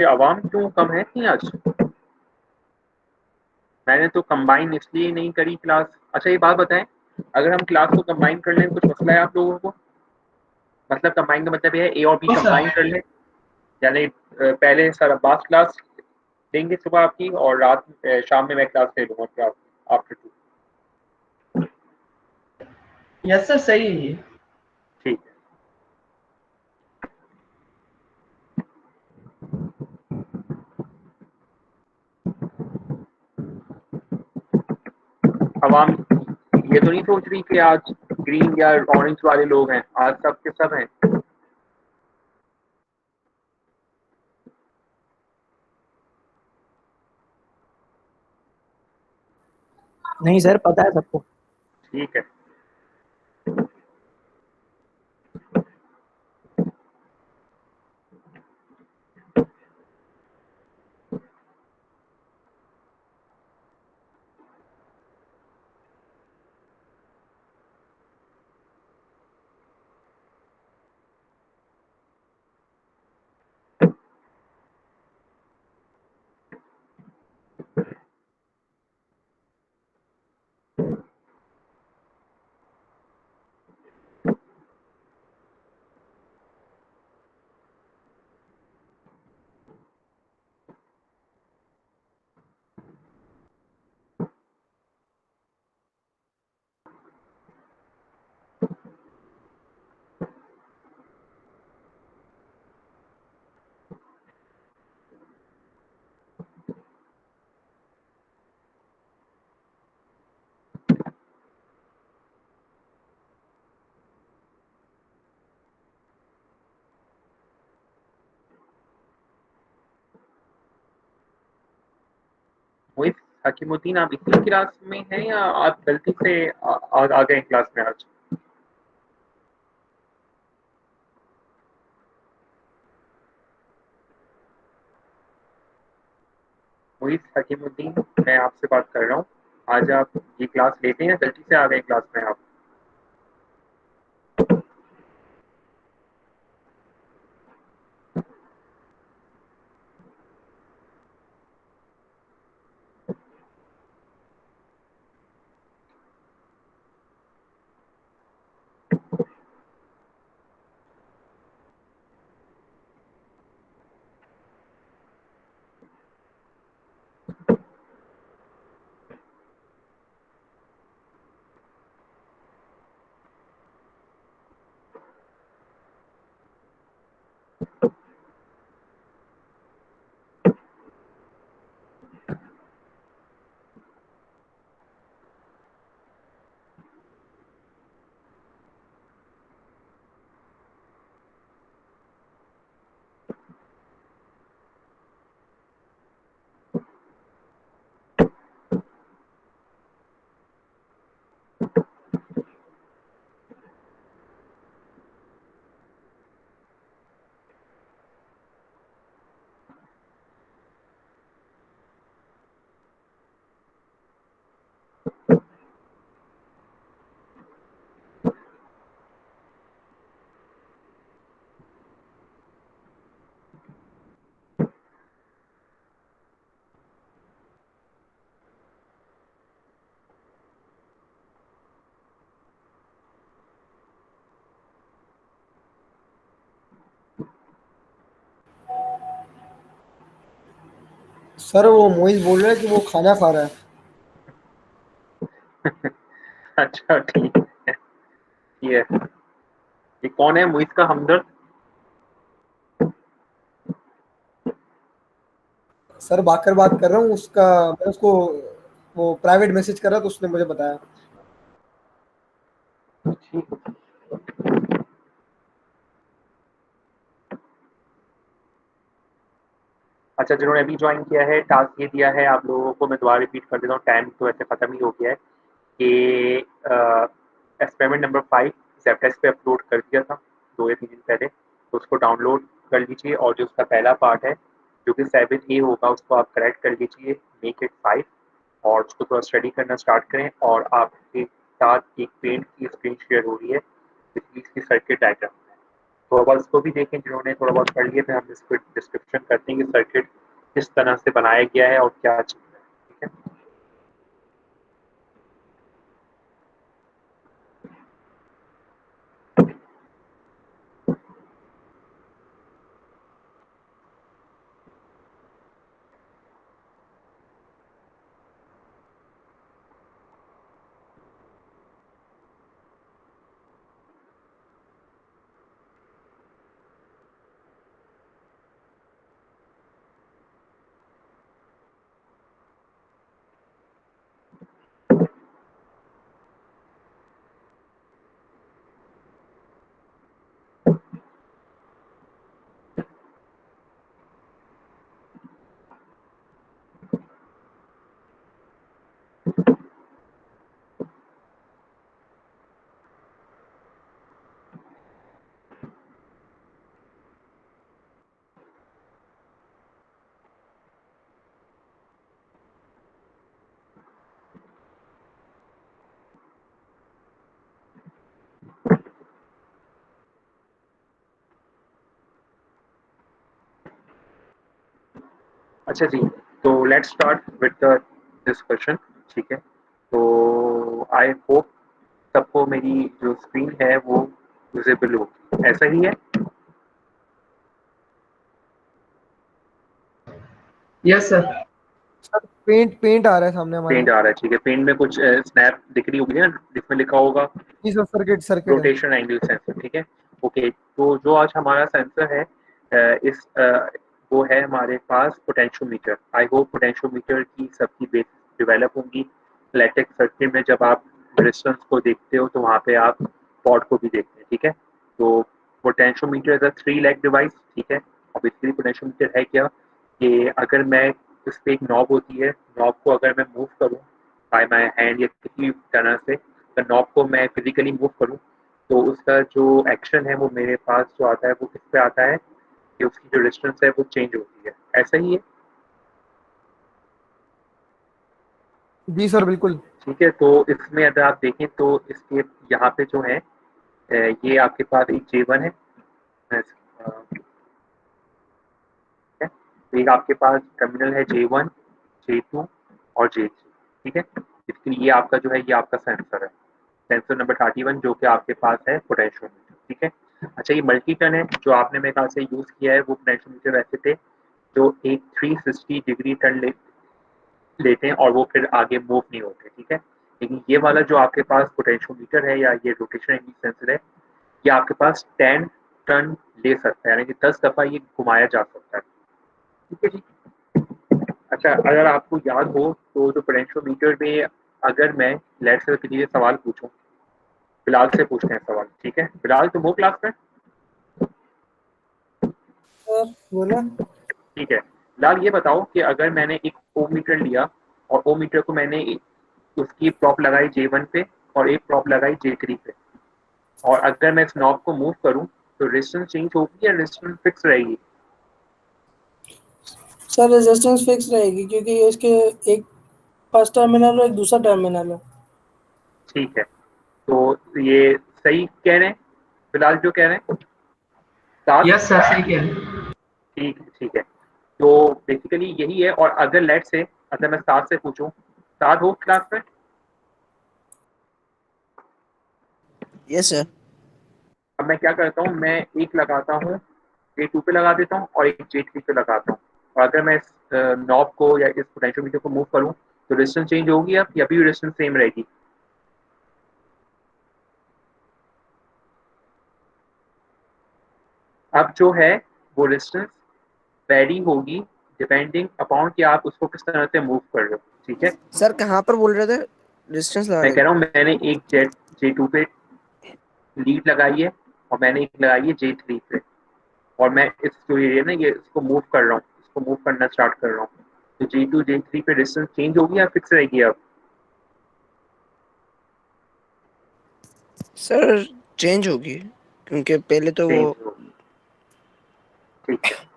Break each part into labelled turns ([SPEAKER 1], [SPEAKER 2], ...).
[SPEAKER 1] ये आवाम क्यों कम है इतनी आज? मैंने तो कंबाइन इसलिए नहीं करी क्लास। अच्छा, ये बात बताएं, अगर हम क्लास को कंबाइन कर लें कुछ मसला है आप लोगों को? मतलब कंबाइन का मतलब ये है ए और बी
[SPEAKER 2] नहीं
[SPEAKER 1] कंबाइन
[SPEAKER 2] सर।
[SPEAKER 1] कर लें, यानी पहले सर अब्बास क्लास लेंगे सुबह आपकी, और रात शाम में मैं क्लास ले लूंगा आफ्टर 2।
[SPEAKER 2] यस सर, सही है ये।
[SPEAKER 1] ठीक है। अवाम ये तो नहीं सोच रही कि आज ग्रीन या ऑरेंज वाले लोग हैं, आज सब के सब हैं।
[SPEAKER 3] नहीं सर, पता है सबको।
[SPEAKER 1] ठीक है। मोहित हकीमुद्दीन, आप इसी क्लास में हैं या आप गलती से आ गए क्लास में आज? मोहित हकीमुद्दीन, मैं आपसे बात कर रहा हूँ। आज आप ये क्लास लेते हैं या गलती से आ गए क्लास में आप?
[SPEAKER 4] सर वो मोइज बोल रहा है कि वो खाना खा रहा है।
[SPEAKER 1] अच्छा, ठीक है। ये कौन है मोहित का हमदर्द?
[SPEAKER 4] सर बाकर बात कर रहा हूँ उसका। मैं उसको वो प्राइवेट मैसेज कर रहा तो उसने मुझे बताया।
[SPEAKER 1] ठीक। अच्छा, जिन्होंने अभी ज्वाइन किया है, टास्क ये दिया है आप लोगों को, मैं दोबारा रिपीट कर देता हूँ, टाइम तो वैसे खत्म ही हो गया है कि एक्सपेरिमेंट नंबर 5 जेप्टेक्स पे अपलोड कर दिया था 2 या 3 दिन पहले, तो उसको डाउनलोड कर लीजिए, और जो उसका पहला पार्ट है जो कि 7A होगा उसको आप करेक्ट कर लीजिए, मेक इट 5, और उसको थोड़ा स्टडी करना स्टार्ट करें। और आपके साथ एक पेंट की स्क्रीन शेयर हो रही है, इसकी सर्किट डायग्राम है। थोड़ा बहुत इसको भी देखें, जिन्होंने थोड़ा बहुत पढ़ लिया, फिर हम इसको डिस्क्रिप्शन करते हैं कि सर्किट किस तरह से बनाया गया है और क्या चीज़ है, ठीक है। अच्छा जी, तो let's start with the discussion, ठीक है। तो आई होप सबको मेरी जो स्क्रीन है वो विजिबल होगी, ऐसा ही है।
[SPEAKER 2] Yes sir.
[SPEAKER 4] Sir paint paint आ रहा है सामने हमारे।
[SPEAKER 1] पेंट आ रहा है, ठीक है। पेंट में कुछ स्नैप दिख रही होगी ना, जिसमें लिखा होगा
[SPEAKER 4] जी सर, सर्किट सर्किट है।
[SPEAKER 1] रोटेशन एंगल सेंसर, ठीक है। ओके, तो जो आज हमारा सेंसर है वो है हमारे पास पोटेंशियोमीटर। आई होप पोटेंशियोमीटर की सबकी बेसिक डेवलप होंगी। इलेक्ट्रिक सर्किट में जब आप रेजिस्टेंस को देखते हो तो वहाँ पे आप पॉट को भी देखते हैं, ठीक है। तो potentiometer is a three leg device, ठीक है। अब इसलिए पोटेंशियोमीटर है क्या कि अगर मैं उस पर एक नॉब होती है, नॉब को अगर मैं मूव करूँ बाय माई हैंड या किसी भी तरह से, अगर नॉब को मैं फिजिकली मूव करूँ तो उसका जो एक्शन है वो मेरे पास जो आता है वो किस पे आता है कि उसकी जो रेजिस्टेंस है वो चेंज होती है, ऐसा ही है।
[SPEAKER 4] जी सर बिल्कुल।
[SPEAKER 1] ठीक है, तो इसमें अगर आप देखें तो इसके यहाँ पे जो है ये आपके पास एक J1 है, है। तो एक आपके पास टर्मिनल है J1, J2 और J3, ठीक है। इसलिए ये आपका जो है ये आपका सेंसर है, सेंसर नंबर 31 जो कि आपके पास है पोटेंशियोमीटर, ठीक है। अच्छा, ये मल्टी टर्न है जो आपने मेरे ख्याल से यूज किया है, वो पोटेंशियोमीटर वैसे थे जो एक 360 डिग्री टर्न लेते हैं और वो फिर आगे मूव नहीं होते, ठीक है। लेकिन ये वाला जो आपके पास पोटेंशियोमीटर है या ये रोटेशन एंगल सेंसर है, ये आपके पास 10 टर्न ले सकता है, यानी कि 10 दफा ये घुमाया जा सकता है, ठीक है जी। अच्छा, अगर आपको याद हो तो जो पोटेंशियोमीटर में अगर मैं लेट्स से किसी से सवाल पूछूं, बिलाल से पूछते हैं सवाल, ठीक है। बिलाल, तुम हो क्लास में?
[SPEAKER 4] सर बोला।
[SPEAKER 1] ठीक है। बिलाल, ये बताओ कि अगर मैंने एक ओ मीटर लिया और ओ मीटर को मैंने उसकी प्रॉप लगाई J1 पे और एक प्रॉप लगाई J3 पे, और अगर मैं इस नॉब को मूव करूं तो रेजिस्टेंस चेंज होगी या रेजिस्टेंस फिक्स रहेगी?
[SPEAKER 5] सर रेजिस्टेंस फिक्स रहेगी क्योंकि ये इसके एक फर्स्ट टर्मिनल और एक दूसरा टर्मिनल है।
[SPEAKER 1] ठीक है, तो ये सही कह रहे हैं बिलाल जो कह रहे हैं, साथ?
[SPEAKER 2] यस सर, सही कह रहे हैं।
[SPEAKER 1] ठीक है, ठीक है। तो बेसिकली यही है। और अगर लेट से अगर मैं साथ से पूछूं, साथ हो क्लास में?
[SPEAKER 3] Yes sir.
[SPEAKER 1] अब मैं क्या करता हूँ, मैं एक लगाता हूँ J2 पे लगा देता हूँ और एक J3 पे लगाता हूँ, और अगर मैं इस नॉब को या इस पोटेंशियोमीटर को मूव करूँ तो रेजिस्टेंस चेंज होगी अब या भी रेजिस्टेंस सेम रहेगी? अब जो है वो रेजिस्टेंस वेरी होगी डिपेंडिंग अपॉन कि आप उसको किस तरह से मूव कर रहे हो, ठीक है।
[SPEAKER 3] सर कहाँ पर बोल रहे थे डिस्टेंस
[SPEAKER 1] मैं
[SPEAKER 3] लगाने
[SPEAKER 1] कह
[SPEAKER 3] को?
[SPEAKER 1] रहा हूँ मैंने एक J2 पे लीड लगाई है और मैंने एक लगाई है J3 पे, और मैं इस जो ये है ना ये इसको मूव कर रहा हूँ, इसको मूव करना स्टार्ट कर रहा हूँ, तो J2 J3 पे डिस्टेंस चेंज होगी या फिक्स रहेगी अब?
[SPEAKER 3] सर चेंज होगी क्योंकि पहले तो वो
[SPEAKER 1] चेंज होगी, ठीक है।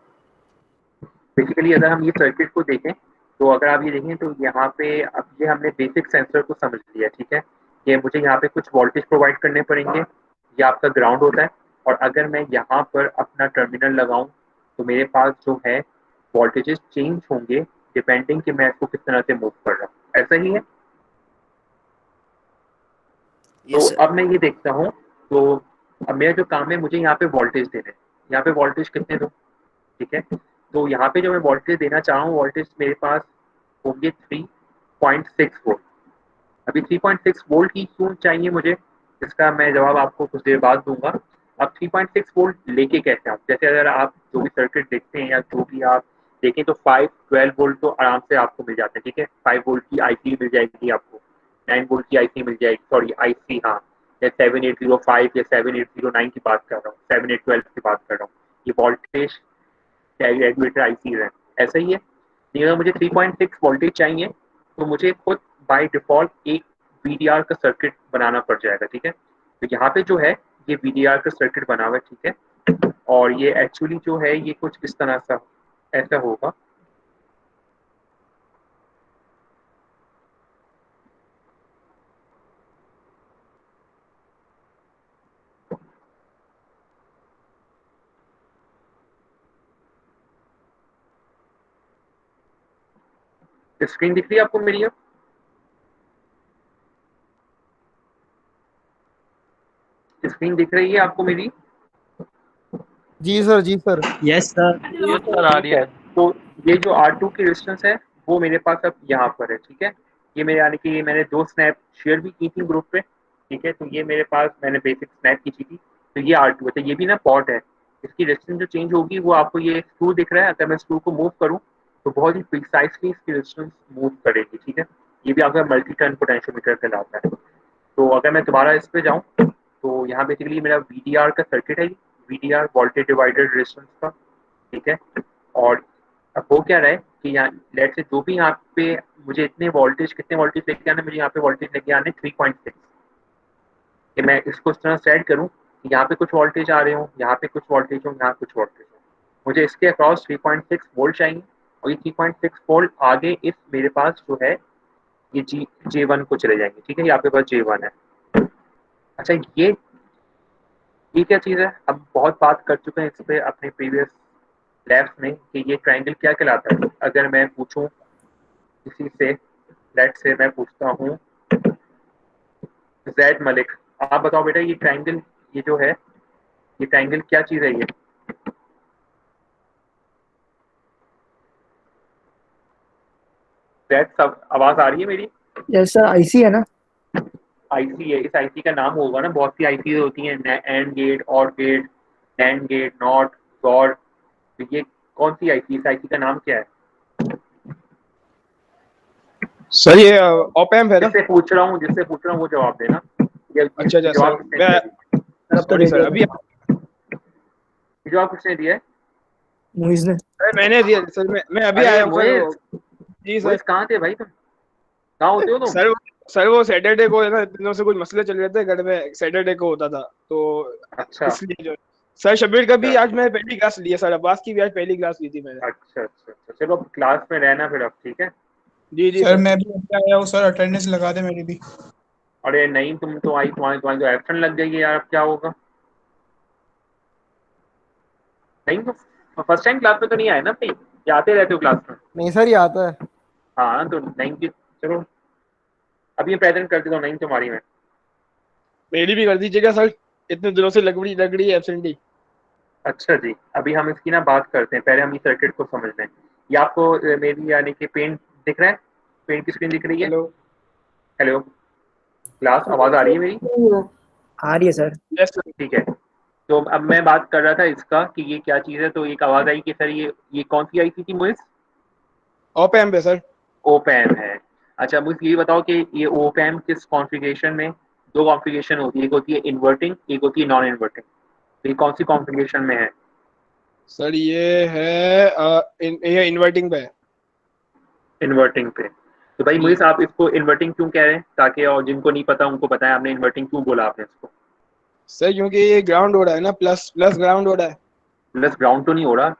[SPEAKER 1] बेसिकली अगर हम ये सर्किट को देखें तो अगर आप ये देखें तो यहाँ पे अब ये हमने बेसिक सेंसर को समझ लिया, ठीक है। ये मुझे यहाँ पे कुछ वोल्टेज प्रोवाइड करने पड़ेंगे, ये आपका ग्राउंड होता है, और अगर मैं यहाँ पर अपना टर्मिनल लगाऊं तो मेरे पास जो है वोल्टेजेस चेंज होंगे डिपेंडिंग कि मैं इसको किस तरह से मूव कर रहा हूँ। ऐसा ही है। तो
[SPEAKER 3] यस सर।
[SPEAKER 1] अब मैं ये देखता हूँ, तो अब मेरा जो काम है मुझे यहाँ पे वोल्टेज देना है। यहाँ पे वोल्टेज कितने दूं? ठीक है, तो यहाँ पे जो मैं वोल्टेज देना चाह रहा हूँ वोल्टेज मेरे पास होंगे 3.6 वोल्ट। अभी 3.6 वोल्ट ही क्यों चाहिए मुझे, इसका मैं जवाब आपको कुछ देर बाद दूंगा। अब 3.6 वोल्ट लेके कैसे आऊँ? जैसे अगर आप जो भी सर्किट देखते हैं या जो भी आप देखें तो 512 वोल्ट तो आराम से आपको मिल जाते हैं। ठीक है, 5 वोल्ट की आईसी मिल जाएगी आपको, 9 वोल्ट की आईसी मिल जाएगी, सॉरी आईसी, हाँ, या 7805 या 7809 की बात कर रहा हूँ, 7812 की बात कर रहा हूँ। ये वोल्टेज रेगुलेटर आईसी है, ऐसा ही है। लेकिन अगर मुझे 3.6 वोल्टेज चाहिए तो मुझे खुद बाय डिफॉल्ट एक वीडीआर का सर्किट बनाना पड़ जाएगा। ठीक है, तो यहाँ पे जो है ये वीडीआर का सर्किट बना हुआ है। ठीक है, और ये एक्चुअली जो है ये कुछ इस तरह सा ऐसा होगा। स्क्रीन दिख रही है आपको मेरी? स्क्रीन दिख रही है आपको मेरी?
[SPEAKER 4] जी सर, जी sir.
[SPEAKER 6] Yes sir.
[SPEAKER 7] Yes sir, आ रही
[SPEAKER 1] ठीक है,
[SPEAKER 7] है।
[SPEAKER 1] तो ये जो R2 की रेजिस्टेंस है वो मेरे पास अब यहाँ पर है। ठीक है, ये मेरे यानी कि मैंने 2 स्नैप शेयर भी की थी ग्रुप पे। ठीक है, तो ये मेरे पास मैंने बेसिक स्नैप की थी। तो ये R2 है, तो ये भी ना पॉट है। इसकी रेजिस्टेंस जो चेंज होगी वो आपको ये स्क्रू दिख रहा है, अगर मैं स्क्रू को मूव करूँ तो बहुत ही प्रिसाइसली इसकी रेजिस्टेंस मूव करेगी। ठीक है, ये भी आपका मल्टी टर्न पोटेंशियोमीटर कहलाता है। तो अगर मैं दोबारा इस पे जाऊँ तो यहाँ बेसिकली मेरा VDR का सर्किट है, VDR वोल्टेज डिवाइडर रेजिस्टेंस का। ठीक है, और अब हो क्या रहा है कि यहाँ लेट से जो भी यहाँ पे मुझे इतने वोल्टेज, कितने वोल्टेज लेके आने, मुझे यहाँ पे वोल्टेज लेके आने 3.6, कि मैं इसको इस तरह सेट करूँ कि यहाँ पे कुछ वोल्टेज आ रहे हो, यहाँ पे कुछ वोल्टेज हो, यहाँ कुछ वोल्टेज हो। मुझे इसके अक्रॉस 3.6 वोल्ट चाहिए, और ये 3.6 वोल्ट आगे इस मेरे पास जो है ये J1 को चले जाएंगे। ठीक है, यहाँ पे पास J1 है। अच्छा, ये क्या चीज़ है? अब बहुत बात कर चुके हैं इस पे अपने प्रीवियस लैब्स में कि ये ट्राइंगल क्या कहलाता है। अगर मैं पूछूं किसी से, लेट से मैं पूछता हूँ जैद मलिक, आप बताओ बेटा ये ट्राइंगल, ये जो है ये ट्राइंगल क्या चीज़ है? ये जैद, सब आवाज़ आ रही है मेरी?
[SPEAKER 2] यस सर, आईसी है ना?
[SPEAKER 1] आईसी है, इस आईसी का नाम होगा ना, बहुत सी आईसी होती हैं, एंड गेट, और gate, NAND gate, not, god. तो ये कौन सी आईसी, इस आईसी का नाम क्या है?
[SPEAKER 8] सर ये ऑप एम्प है ना?
[SPEAKER 1] जिससे पूछ रहा हूँ वो जवाब देना।
[SPEAKER 8] अच्छा
[SPEAKER 1] जवाब
[SPEAKER 8] सर,
[SPEAKER 1] किसने
[SPEAKER 8] मैं
[SPEAKER 1] दिया?
[SPEAKER 8] सॉरी सर, अभी
[SPEAKER 1] जवाब किसने दिया है?
[SPEAKER 2] मुइज ने।
[SPEAKER 8] मैंने दिया सर, मैं अभी
[SPEAKER 1] अरे
[SPEAKER 8] आया हूँ सर।
[SPEAKER 1] मोइज,
[SPEAKER 8] जी सर।
[SPEAKER 1] मोइज कहाँ थे भाई तुम? कहाँ होते हो तुम?
[SPEAKER 8] सर वो सैटरडे को है ना, दिनों से कुछ मसले चल रहे थे घर में, सैटरडे को होता था तो
[SPEAKER 1] अच्छा
[SPEAKER 8] इसलिए जो सर शबीर का भी आज मैं पहली क्लास लिया सर, अब्बास की भी आज पहली क्लास ली थी मैंने।
[SPEAKER 1] अच्छा, चलो क्लास में रहना फिर अब, ठीक है?
[SPEAKER 8] जी जी
[SPEAKER 6] सर मैं भी अभी आया हूँ सर, अटेंडेंस लगा दे मेरी भी।
[SPEAKER 1] अरे नहीं, तुम तो आई, तुम्हारी तो एब्सेंट लग गई है यार, अब क्या होगा? नहीं तो फर्स्ट टाइम क्लास में तो नहीं आए ना भाई, या आते रहते हो क्लास में?
[SPEAKER 4] नहीं सर, ये आता है।
[SPEAKER 1] हाँ, तो नहीं की चलो अभी ये प्रेजेंट कर देता हूँ नहीं तुम्हारी में।
[SPEAKER 8] मेरी भी कर दीजिएगा सर, इतने दिनों से लग रही है एब्सेंटी।
[SPEAKER 1] अच्छा जी, अभी हम इसकी ना बात करते हैं, पहले हम इस सर्किट को समझ लें। ये आपको मेरी यानी कि पेंट दिख रहा है? पेंट की स्क्रीन दिख रही है?
[SPEAKER 8] हेलो
[SPEAKER 1] हेलो क्लास, आवाज़ आ रही है मेरी?
[SPEAKER 2] आ रही है सर।
[SPEAKER 8] Yes sir.
[SPEAKER 1] ठीक है, तो अब मैं बात कर रहा था इसका कि ये क्या चीज़ है। तो एक आवाज़ आई कि सर ये कौन सी आई थी मुझे?
[SPEAKER 8] ऑप एम्प है सर।
[SPEAKER 1] ओपैम है। अच्छा, मुझे ये बताओ कि ये ओपैम किस कॉन्फ़िगरेशन में, दो कॉन्फ़िगरेशन होती है, एक होती है इन्वर्टिंग, एक होती है नॉन इन्वर्टिंग। तो ये कौन सी कॉन्फ़िगरेशन में है?
[SPEAKER 8] सर ये है ये इन्वर्टिंग पे है।
[SPEAKER 1] इन्वर्टिंग पे। तो भाई मुझे आप इसको इन्वर्टिंग क्यों कह रहे हैं, ताकि और जिनको नहीं पता उनको बताएं आपने इन्वर्टिंग क्यों बोला आपने इसको?
[SPEAKER 8] सर क्योंकि ये ग्राउंड हो रहा है ना, प्लस ग्राउंड हो रहा है।
[SPEAKER 1] प्लस ग्राउंड तो नहीं हो रहा,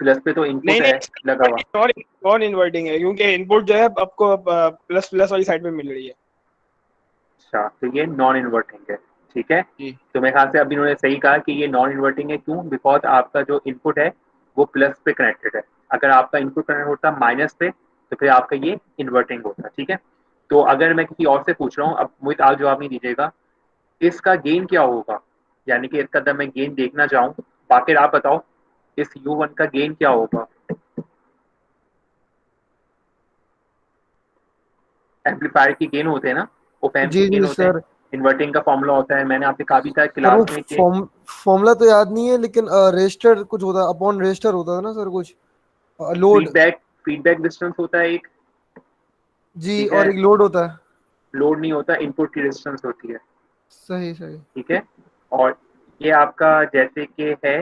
[SPEAKER 1] प्लस पे तो इनपुट
[SPEAKER 8] नहीं
[SPEAKER 1] है लगा हुआ।
[SPEAKER 8] नॉन इन्वर्टिंग है, क्योंकि इनपुट जो है आपको प्लस वाली साइड में मिल रही है।
[SPEAKER 1] अच्छा, तो ये नॉन इन्वर्टिंग है। ठीक है,
[SPEAKER 8] जी।
[SPEAKER 1] तो मेरे ख्याल से अभी इन्होंने सही कहा कि ये नॉन इन्वर्टिंग है। क्यों? बिकॉज आपका जो इनपुट है वो प्लस पे कनेक्टेड है। अगर आपका इनपुट कनेक्ट होता माइनस पे तो फिर आपका ये इन्वर्टिंग होता। ठीक है, तो अगर मैं किसी और से पूछ रहा हूँ, अब मोहित आप जवाब नहीं दीजिएगा, इसका गेन क्या होगा, यानी कि इसका जब मैं गेन देखना चाहूँ, बाकी आप बताओ इस U1 का गेन क्या होगा। एम्पलीफायर की गेन होते हैं ना, ओप एम्प
[SPEAKER 4] जी
[SPEAKER 1] के गेन
[SPEAKER 4] जी
[SPEAKER 1] होते हैं,
[SPEAKER 4] सर।
[SPEAKER 1] इन्वर्टिंग का फॉर्मूला होता है, मैंने आपसे कहा भी था
[SPEAKER 4] सर वो
[SPEAKER 1] क्लास में कि
[SPEAKER 4] फॉर्मूला तो याद नहीं है, लेकिन रेजिस्टर कुछ होता है, अपॉन रेजिस्टर होता है ना सर, कुछ लोड।
[SPEAKER 1] फीडबैक डिस्टेंस होता है एक।
[SPEAKER 4] जी,
[SPEAKER 1] ठीक
[SPEAKER 4] और
[SPEAKER 1] है,
[SPEAKER 4] एक लोड होता है।
[SPEAKER 1] लोड नहीं होता, इनपुट की डिस्टेंस होती है।
[SPEAKER 4] सही सही।
[SPEAKER 1] ठीक है, और ये आपका जैसे कि है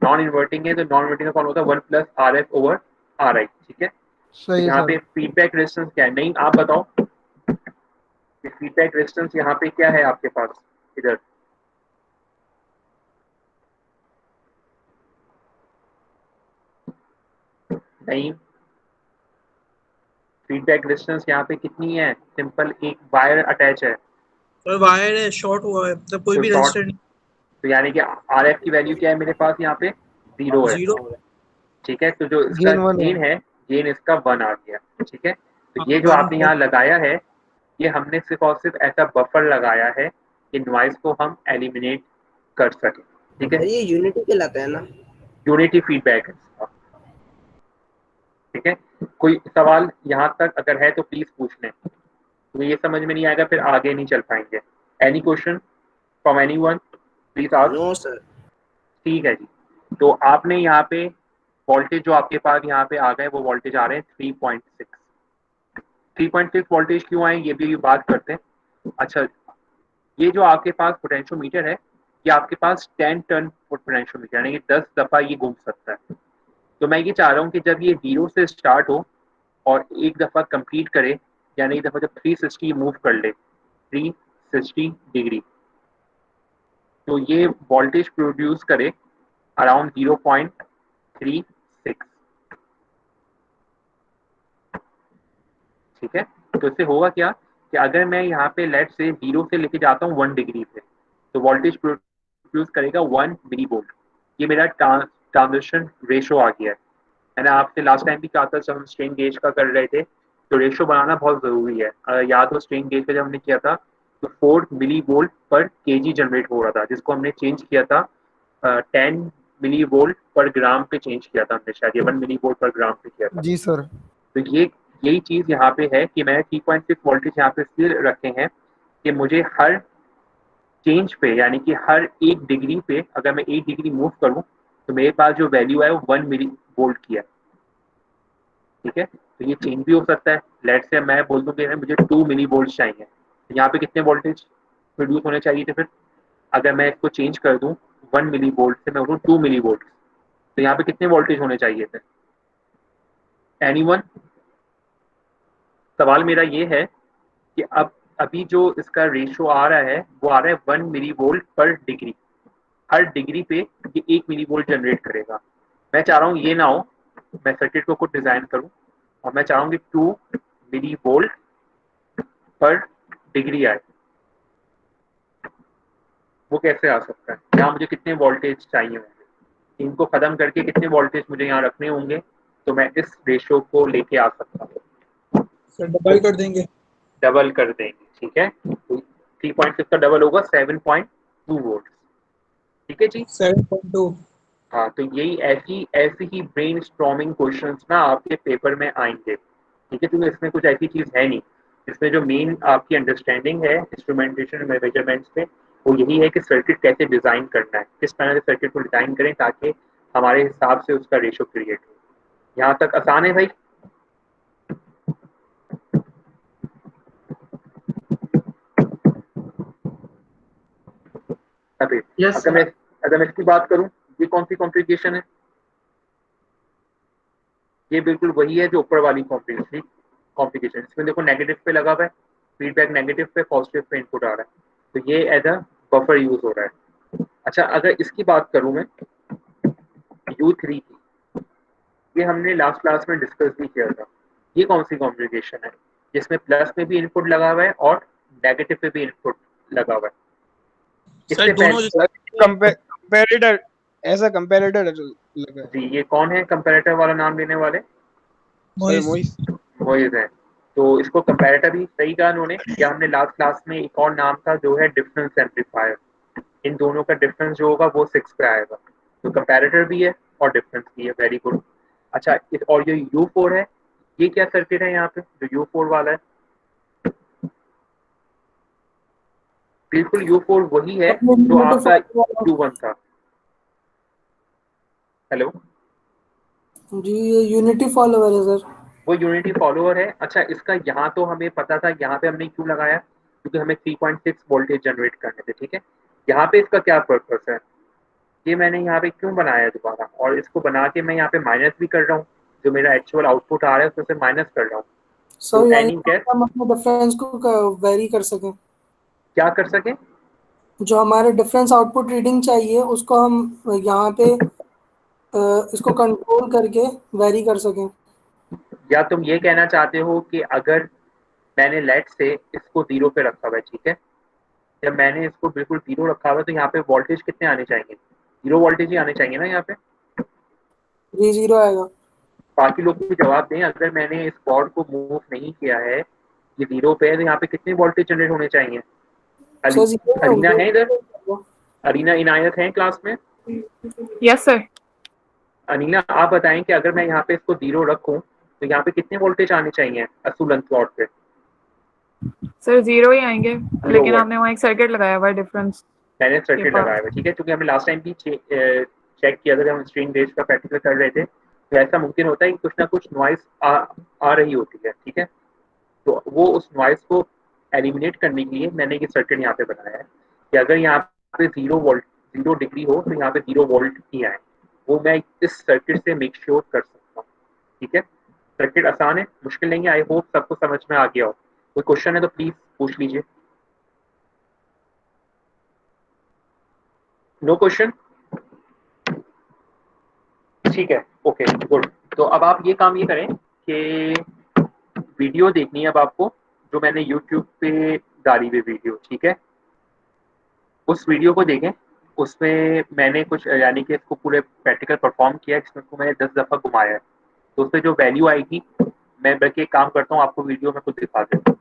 [SPEAKER 1] नॉन इन्वर्टिंग है, तो नॉन इन्वर्टिंग का कौन होता है 1+RF/RI। ठीक है, तो
[SPEAKER 4] सही है
[SPEAKER 1] यहाँ
[SPEAKER 4] सर।
[SPEAKER 1] पे फीडबैक रेजिस्टेंस क्या है, नहीं आप बताओ फीडबैक रेजिस्टेंस यहाँ पे क्या है आपके पास इधर। नहीं, फीडबैक रेजिस्टेंस यहाँ पे कितनी है, सिंपल एक वायर अटैच है
[SPEAKER 6] और वायर है शॉर्ट हुआ है, मतलब कोई
[SPEAKER 1] तो
[SPEAKER 6] भी
[SPEAKER 1] शॉर्ट,
[SPEAKER 6] रजिस्टर नहीं।
[SPEAKER 1] तो यानी कि RF की वैल्यू क्या है मेरे पास यहाँ पे 0 है।
[SPEAKER 6] जीरो।
[SPEAKER 1] ठीक है, तो जो इसका
[SPEAKER 4] गेन 1 है।
[SPEAKER 1] गेन है, गेन इसका 1 आ गया। ठीक है, तो
[SPEAKER 6] हाँ
[SPEAKER 1] ये जो
[SPEAKER 6] वन
[SPEAKER 1] आपने यहाँ लगाया है, ये हमने सिर्फ और सिर्फ ऐसा बफर लगाया है कि नॉइज को हम एलिमिनेट कर सके। ठीक है,
[SPEAKER 3] सर ये यूनिटी कहलाता है ना?
[SPEAKER 1] यूनिटी फीडबैक है इसका। ठीक है, कोई सवाल यहाँ तक अगर है तो प्लीज पूछ लें, तो ये समझ में नहीं आएगा फिर आगे नहीं चल पाएंगे। Any question from anyone, please ask.
[SPEAKER 3] No sir.
[SPEAKER 1] ठीक है जी, तो आपने यहाँ पे वोल्टेज जो आपके पास यहाँ पे आ गए वो वोल्टेज आ रहे हैं 3.6। 3.6 वोल्टेज क्यों आए ये भी बात करते हैं। अच्छा, ये जो आपके पास पोटेंशियोमीटर है, ये आपके पास 10 टर्न पोटेंशियोमीटर, यानी कि 10 दफा ये घूम सकता है। तो मैं ये चाह रहा हूँ कि जब ये 0 से स्टार्ट हो और एक दफा कंप्लीट करे, यानी एक दफा जब 360 मूव कर ले 360 डिग्री, तो ये वोल्टेज प्रोड्यूस करे अराउंड 0.36। ठीक है, तो इससे होगा क्या कि अगर मैं यहाँ पे लेट से 0 से लेके जाता हूँ 1 डिग्री पे, तो वोल्टेज प्रोड्यूस करेगा 1 मिली वोल्ट। ये मेरा ट्रांजिशन रेशो आ गया है। मैंने आपसे लास्ट टाइम भी कहा था जब हम स्ट्रेन गेज का कर रहे थे, तो रेशो बनाना बहुत जरूरी है। याद हो स्ट्रेन गेज का जब हमने किया था तो 4 मिली वोल्ट पर केजी जनरेट हो रहा था, जिसको हमने चेंज किया था 10 मिली वोल्ट पर ग्राम पे चेंज किया था हमने, शायद ये 1 मिली वोल्ट पर ग्राम पे किया था।
[SPEAKER 4] जी सर।
[SPEAKER 1] तो ये यही चीज यहाँ पे है कि मैंने 3.6 वोल्टेज यहाँ पे इसलिए रखे हैं कि मुझे हर चेंज पे, यानी कि हर 1 डिग्री पे अगर मैं 1 डिग्री मूव करूँ तो मेरे पास जो वैल्यू है वो 1 मिली वोल्ट की है। ठीक है, तो ये चेंज भी हो सकता है। लेट से मैं बोल दूं कि मुझे 2 मिली वोल्ट चाहिए, तो यहाँ पे कितने वोल्टेज प्रोड्यूस होने चाहिए थे फिर, अगर मैं इसको चेंज कर दूं 1 मिली वोल्ट से मैं बोलूँ 2 मिली वोल्ट, तो यहाँ पे कितने वोल्टेज होने चाहिए थे। एनीवन? सवाल मेरा ये है कि अब अभी जो इसका रेशो आ रहा है वो आ रहा है 1 मिली वोल्ट पर डिग्री। हर डिग्री पे ये 1 मिली वोल्ट जनरेट करेगा। मैं चाह रहा हूँ ये ना हो, मैं सर्किट को खुद डिजाइन करूँ और मैं चाहूंगी 2 मिली वोल्ट पर डिग्री आए। वो कैसे आ सकता है, यहाँ मुझे कितने वोल्टेज चाहिए होंगे, इनको खत्म करके कितने वोल्टेज मुझे यहाँ रखने होंगे, तो मैं इस रेशो को लेके आ सकता हूँ।
[SPEAKER 6] सर डबल कर देंगे।
[SPEAKER 1] डबल कर देंगे। ठीक है, तो 3.6 का डबल होगा 7.2 वोल्ट। ठीक है जी।
[SPEAKER 6] 7.2।
[SPEAKER 1] हाँ, तो यही ऐसी ऐसी ही ब्रेन स्टॉर्मिंग क्वेश्चंस ना आपके पेपर में आएंगे। ठीक है, क्योंकि इसमें कुछ ऐसी चीज है नहीं, इसमें जो मेन आपकी अंडरस्टैंडिंग है इंस्ट्रूमेंटेशन मेजरमेंट्स में वो यही है कि सर्किट कैसे डिजाइन करना है, किस तरह से सर्किट को डिजाइन करें ताकि हमारे हिसाब से उसका रेशो क्रिएट हो। यहाँ तक आसान है भाई? अभी
[SPEAKER 2] यस
[SPEAKER 1] अगर मैं इसकी बात करूं, ये कौन सी कॉम्प्लिकेशन है, ये बिल्कुल वही है जो ऊपर वाली कॉम्प्लिकेशन। इसमें देखो नेगेटिव पे लगा हुआ है फीडबैक, नेगेटिव पे पॉजिटिव पे इनपुट आ रहा है, तो ये एज अ बफर यूज हो रहा है। अच्छा, अगर इसकी बात करूं मैं U3 की, ये हमने लास्ट क्लास में डिस्कस भी किया था। ये कौन सी कॉम्प्लिकेशन है जिसमें प्लस में भी इनपुट लगा हुआ है और नेगेटिव पे भी इनपुट लगा हुआ है। इससे
[SPEAKER 6] सर दोनों
[SPEAKER 1] पहले
[SPEAKER 8] कंपैरेटर, ऐसा कंपैरेटर लगा है।
[SPEAKER 1] जी, ये कौन है कंपैरेटर वाला नाम लेने वाले?
[SPEAKER 8] सर मोहित।
[SPEAKER 1] मोइज है। तो इसको कंपैरेटर ही सही कहा उन्होंने। या हमने लास्ट क्लास में एक और नाम था जो है डिफरेंस एम्पलीफायर। इन दोनों का डिफरेंस जो होगा वो 6 पे आएगा। तो कंपैरेटर भी है और डिफरेंस भी है। Very good. अच्छा, और ये U4 है, ये क्या सर्किट है यहाँ पे जो U4 वाला है? बिल्कुल U4 वही है
[SPEAKER 5] अपने
[SPEAKER 1] जो
[SPEAKER 5] यूनिटी
[SPEAKER 1] आपका
[SPEAKER 5] फॉलोअर
[SPEAKER 1] Q1 था। हेलो,
[SPEAKER 5] जी, ये यूनिटी फॉलोअर है सर।
[SPEAKER 1] वो यूनिटी फॉलोअर है। अच्छा, इसका यहाँ तो हमें पता था, यहाँ पे हमने क्यों लगाया, क्योंकि हमें 3.6 वोल्टेज जनरेट करने थे। ठीक है, यहाँ पे इसका क्या पर्पस है, ये मैंने यहाँ पे क्यों बनाया है दोबारा, और इसको बना के मैं यहाँ पे माइनस भी कर रहा हूँ। जो मेरा एक्चुअल आउटपुट आ रहा है उसमें से माइनस कर रहा हूँ। तो
[SPEAKER 5] सर यानी
[SPEAKER 1] एनी गैस
[SPEAKER 5] हम अपने डिफरेंस को वेरी कर सकें,
[SPEAKER 1] क्या कर सके?
[SPEAKER 5] जो हमारे डिफरेंस आउटपुट रीडिंग चाहिए उसको हम यहाँ पे इसको कंट्रोल करके वेरी कर सकें।
[SPEAKER 1] या तुम ये कहना चाहते हो कि अगर मैंने लेट से इसको 0 पे रखा हुआ है, ठीक है, जब मैंने इसको बिल्कुल 0 रखा हुआ है तो यहाँ पे वोल्टेज कितने आने चाहिए? 0 वोल्टेज ही आने चाहिए ना यहाँ पे।
[SPEAKER 5] जी, 0 आएगा।
[SPEAKER 1] बाकी लोग भी जवाब दें, अगर मैंने इस कॉर्ड को मूव नहीं किया है, ये 0 पे है, तो यहाँ पे कितने वोल्टेज जनरेट होने चाहिए?
[SPEAKER 5] सर 0 में
[SPEAKER 1] अरीना है इधर?
[SPEAKER 5] होंगे।
[SPEAKER 1] अरीना इनायत है क्लास में?
[SPEAKER 7] Yes sir.
[SPEAKER 1] अनीला, आप बताएं कि अगर मैं यहाँ पे इसको 0 रखूं तो यहाँ पे कितने वोल्टेज आने चाहिए असूलन प्लॉट पे?
[SPEAKER 7] सर 0 ही आएंगे,
[SPEAKER 1] 0
[SPEAKER 7] लेकिन
[SPEAKER 1] वोल्ट।
[SPEAKER 7] आपने वहाँ एक सर्किट लगाया हुआ है डिफरेंस
[SPEAKER 1] मैंने
[SPEAKER 7] के
[SPEAKER 1] सर्किट लगाया
[SPEAKER 7] पास।
[SPEAKER 1] हुआ है, ठीक है, क्योंकि हमने लास्ट टाइम भी चेक किया था जब हम स्ट्रिंग बेस का प्रैक्टिकल कर रहे थे, तो ऐसा मुमकिन होता है कि कुछ ना कुछ नॉइस आ रही होती है। ठीक है, तो वो उस नॉइस को एलिमिनेट करने के लिए मैंने ये सर्किट यहाँ पे बनाया है कि अगर यहाँ पे 0 डिग्री हो तो यहाँ पे 0 वोल्ट ही आए। वो मैं इस सर्किट से मेक श्योर कर सकता हूँ। ठीक है, सर्किट आसान है, मुश्किल नहीं है। आई होप सबको समझ में आ गया हो। कोई क्वेश्चन है तो प्लीज पूछ लीजिए। No question? ठीक है, ओके गुड। तो अब आप ये काम ये करें कि वीडियो देखनी है अब आपको, जो मैंने यूट्यूब पे डाली हुई वीडियो, ठीक है, उस वीडियो को देखें। उसमें मैंने कुछ यानी कि इसको पूरे प्रैक्टिकल परफॉर्म किया है, जिसमें को मैंने 10 दफ़ा घुमाया है। तो उससे जो वैल्यू आएगी, मैं बल्कि एक काम करता हूँ, आपको वीडियो में खुद दिखा देता हूँ।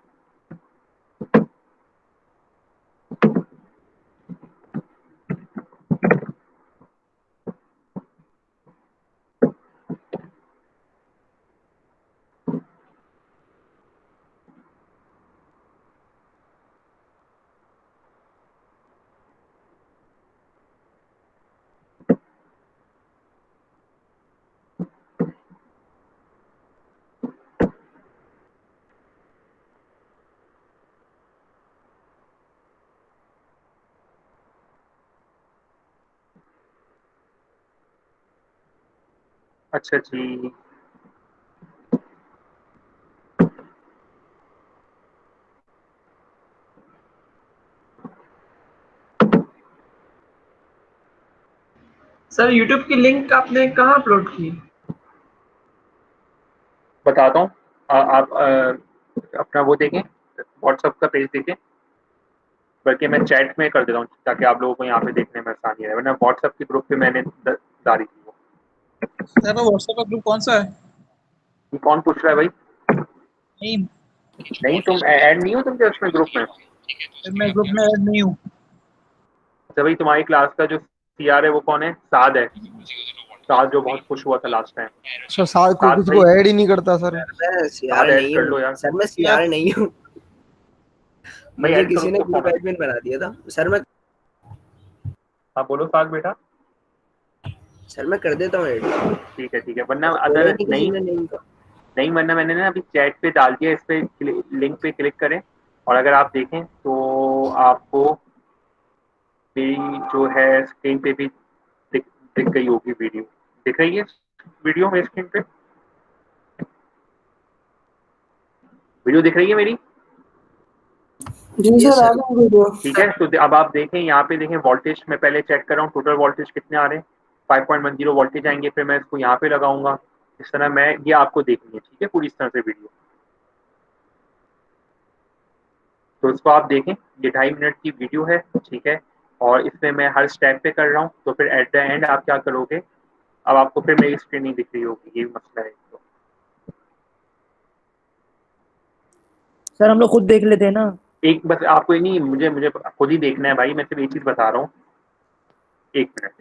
[SPEAKER 1] अच्छा जी,
[SPEAKER 6] सर यूट्यूब की लिंक आपने कहाँ अपलोड की?
[SPEAKER 1] बताता हूँ। आप अपना वो देखें, व्हाट्सएप का पेज देखें, बल्कि मैं चैट में कर देता हूँ ताकि आप लोगों को यहाँ पे देखने में आसानी रहे, वरना व्हाट्सएप के ग्रुप पे मैंने डाली थी वो।
[SPEAKER 6] सर व्हाट्सएप का ग्रुप कौन सा है?
[SPEAKER 1] ये कौन पूछ रहा है भाई?
[SPEAKER 6] नहीं
[SPEAKER 1] नहीं, तुम ऐड नहीं हो तुम क्या उसमें ग्रुप में?
[SPEAKER 6] सर, मैं ग्रुप में ऐड नहीं हूँ।
[SPEAKER 1] अच्छा भाई, तुम्हारी क्लास का जो CR है वो कौन है? साद है। साद जो बहुत खुश हुआ था लास्ट टाइम।
[SPEAKER 4] सर साथ को किसी को ऐड ही नहीं करता सर।
[SPEAKER 3] मैं
[SPEAKER 1] साद
[SPEAKER 3] सीआर
[SPEAKER 1] ऐड
[SPEAKER 3] नहीं
[SPEAKER 1] कर लो
[SPEAKER 3] हूँ
[SPEAKER 1] यार
[SPEAKER 3] सर, मैं सीआर नहीं हूँ।
[SPEAKER 1] भाई,
[SPEAKER 3] मुझे
[SPEAKER 1] ऐड करो
[SPEAKER 3] किसी ने
[SPEAKER 1] उसको
[SPEAKER 3] ग्रुप
[SPEAKER 1] फॉर्म।
[SPEAKER 3] एडमिन बना दिया था सर।
[SPEAKER 1] हाँ बोलो साद बेटा।
[SPEAKER 3] मैं कर देता हूँ ऐड।
[SPEAKER 1] ठीक है ठीक है, वरना
[SPEAKER 3] बोला
[SPEAKER 1] अगर
[SPEAKER 3] ही नहीं किसी
[SPEAKER 1] नहीं
[SPEAKER 3] ने नहीं का।
[SPEAKER 1] नहीं वरना मैंने ना अभी चैट पे डाल दिया, इस पे लिंक पे क्लिक करें, और अगर आप देखें तो आपको मेरी जो है स्क्रीन पे भी दिख गई होगी वीडियो। दिख रही है वीडियो मेरी स्क्रीन पे? वीडियो दिख रही है मेरी?
[SPEAKER 5] जी
[SPEAKER 3] यस
[SPEAKER 5] सर, आ
[SPEAKER 3] सर।
[SPEAKER 5] गया वीडियो।
[SPEAKER 1] ठीक है, तो अब आप देखें, यहाँ पे देखें वोल्टेज मैं पहले चेक कर रहा हूँ, टोटल वोल्टेज कितने आ रहे हैं। 5.10 वोल्टेज आएंगे, फिर मैं इसको यहाँ पे लगाऊंगा। इस तरह मैं ये आपको देखनी है, ठीक है, पूरी इस तरह से वीडियो। तो इसको आप देखें, ये 2.5 मिनट की वीडियो है, ठीक है, और इसमें मैं हर स्टेप पे कर रहा हूँ। तो फिर एट द एंड आप क्या करोगे, अब आपको फिर मेरी स्क्रीन नहीं दिख रही होगी, ये मसला है। तो
[SPEAKER 2] सर हम लोग खुद देख लेते हैं ना।
[SPEAKER 1] एक बस आपको ही नहीं, मुझे मुझे खुद ही देखना है भाई, मैं सिर्फ एक चीज़ बता रहा हूँ, 1 मिनट।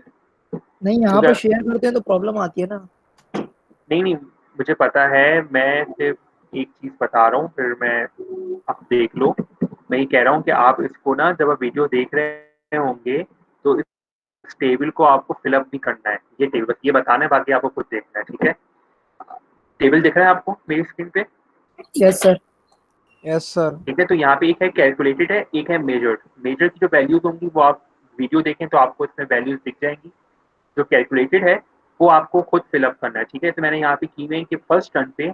[SPEAKER 2] नहीं यहाँ पे शेयर करते हैं तो प्रॉब्लम आती है ना।
[SPEAKER 1] नहीं नहीं, मुझे पता है, मैं सिर्फ एक चीज़ बता रहा हूँ, फिर मैं आप देख लो। मैं ये कह रहा हूँ कि आप इसको ना जब आप वीडियो देख रहे होंगे तो इस टेबल को आपको फिलअप भी करना है। ये टेबल बस ये बताना है, बाकी आपको खुद देखना है, ठीक है। टेबल दिख रहा है आपको मेरी स्क्रीन पे?
[SPEAKER 2] Yes sir.
[SPEAKER 4] Yes sir.
[SPEAKER 1] ठीक है, तो यहाँ पे एक है कैलकुलेटेड है, एक है मेजर्ड। मेजर की जो वैल्यूज होंगी वो आप वीडियो देखें तो आपको इसमें वैल्यूज दिख जाएंगी। जो कैलकुलेटेड है वो आपको खुद फिलअप करना है, ठीक है। तो मैंने यहाँ पे की हुई है कि फर्स्ट टर्न पे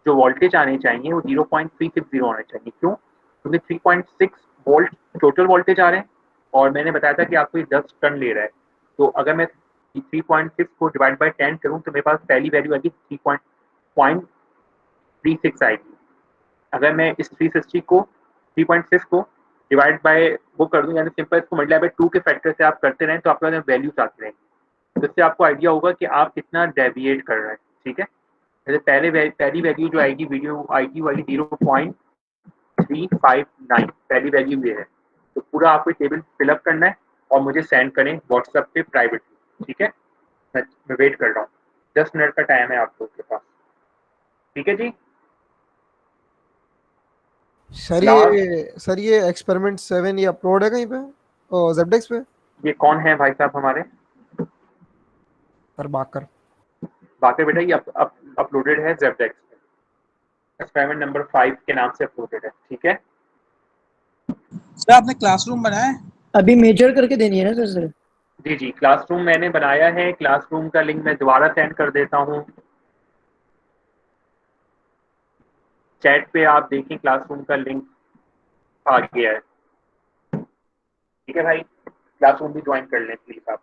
[SPEAKER 1] जो वोल्टेज आने चाहिए वो 0.360 आने चाहिए। क्यों? क्योंकि 3.6 वोल्ट टोटल वोल्टेज आ रहे हैं, और मैंने बताया था कि आपको ये 10 टर्न ले रहा है। तो अगर मैं 3.6 को डिवाइड बाई 10 करूँ तो मेरे पास पहली वैल्यू आएगी 3.36 आएगी। अगर मैं इस 360 को 3.6 को डिवाइड बाय वो कर दूं, यानी सिंपल इसको मल्टीप्लाई बाय 2 के फैक्टर से आप करते रहें तो आपके पास वैल्यूज आती रहेंगी। तो इससे आपको आइडिया होगा कि आप कितना डेविएट कर रहे हैं, ठीक है। जैसे पहली वैल्यू जो आएगी वीडियो आएगी वो आएगी 0.359, पहली वैल्यू ये है। तो पूरा आपको टेबल फिलअप करना है और मुझे सेंड करें व्हाट्सएप पे प्राइवेटली, ठीक है। मैं वेट कर रहा हूँ, 10 मिनट का टाइम है आप लोग के पास, ठीक है जी।
[SPEAKER 4] सर ये एक्सपेरिमेंट 7 ये अपलोड है कहीं पे ज़ेबडेक्स पे?
[SPEAKER 1] ये कौन है भाई साहब हमारे?
[SPEAKER 4] सर बाकर।
[SPEAKER 1] बाकी बेटा ये अपलोडेड है ज़ेबडेक्स पे, एक्सपेरिमेंट नंबर 5 के नाम से अपलोडेड है, ठीक है।
[SPEAKER 9] सर आपने क्लासरूम बनाया है?
[SPEAKER 2] अभी मेजर करके देनी है ना सर?
[SPEAKER 1] जी जी, क्लासरूम मैंने बनाया है। क्लासरूम का लिंक मैं दोबारा सेंड कर देता हूँ चैट पे, आप देखिए क्लासरूम का लिंक आ गया है, ठीक है भाई। क्लासरूम भी ज्वाइन कर लें प्लीज, आप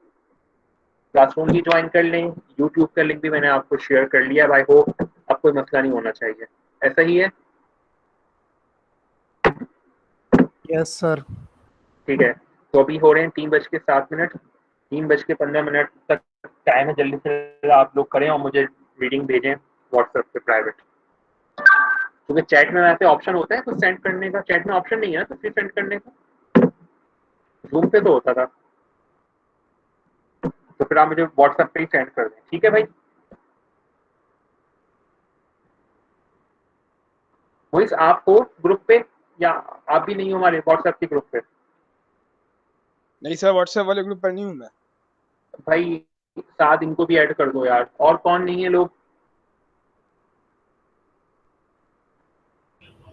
[SPEAKER 1] क्लासरूम भी ज्वाइन कर लें। यूट्यूब का लिंक भी मैंने आपको शेयर कर लिया भाई, हो अब कोई मसला नहीं होना चाहिए, ऐसा ही है।
[SPEAKER 4] Yes sir.
[SPEAKER 1] ठीक है, तो अभी हो रहे हैं 3:07, 3:15 तक टाइम है, जल्दी से आप लोग करें और मुझे रीडिंग भेजें व्हाट्सएप पे प्राइवेट, क्योंकि चैट में वैसे ऑप्शन होता है कुछ सेंड करने का, चैट में ऑप्शन नहीं है ना कुछ भी सेंड करने का, जूम पे तो होता था। तो फिर आप मुझे व्हाट्सएप पे ही सेंड कर दें, ठीक है भाई। मोइस आप हो ग्रुप पे या आप भी नहीं हो हमारे व्हाट्सएप के ग्रुप पे?
[SPEAKER 8] नहीं सर, व्हाट्सएप वाले ग्रुप पर नहीं हूँ मैं
[SPEAKER 1] भाई साथ इनको भी ऐड कर दो यार। और कौन नहीं है लोग?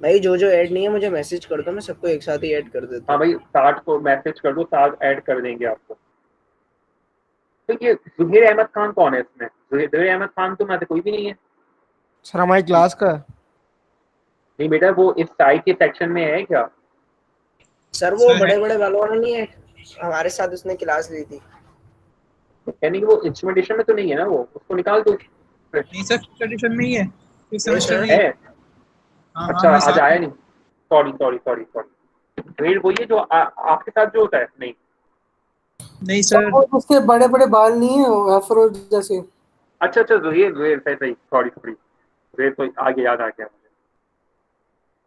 [SPEAKER 3] भाई जो ऐड नहीं है मुझे मैसेज कर दो, मैं सबको एक साथ ही ऐड कर देता
[SPEAKER 1] हाँ
[SPEAKER 3] हूँ।
[SPEAKER 1] भाई 60 को मैसेज कर दो, 60 ऐड कर देंगे आपको। तो ये जुहेर अहमद खान कौन है इसमें? जुहेर अहमद खान तो मैं तो कोई भी नहीं है
[SPEAKER 4] सर हमारी क्लास का है।
[SPEAKER 1] नहीं बेटा, वो इस साइड के सेक्शन में है क्या?
[SPEAKER 3] सर वो बड़े बड़े वालों वाला नहीं है, हमारे साथ उसने क्लास ली थी।
[SPEAKER 1] यानी कि वो इंस्ट्रूमेंटेशन में तो नहीं है ना, वो उसको निकाल दो।
[SPEAKER 9] नहीं सर, कंडीशन में ही है, इस सेमेस्टर में
[SPEAKER 1] है?
[SPEAKER 9] हाँ
[SPEAKER 1] अच्छा
[SPEAKER 9] हाँ,
[SPEAKER 1] आज आया नहीं, sorry sorry sorry sorry. Zuhair वही है जो आपके साथ जो होता है? नहीं
[SPEAKER 9] नहीं सर,
[SPEAKER 5] उसके बड़े बड़े बाल नहीं है अफरो जैसे।
[SPEAKER 1] अच्छा अच्छा, जुहेर जुहेर सही सही, सॉरी सॉरी, जुहेर तो आगे याद आ गया मुझे।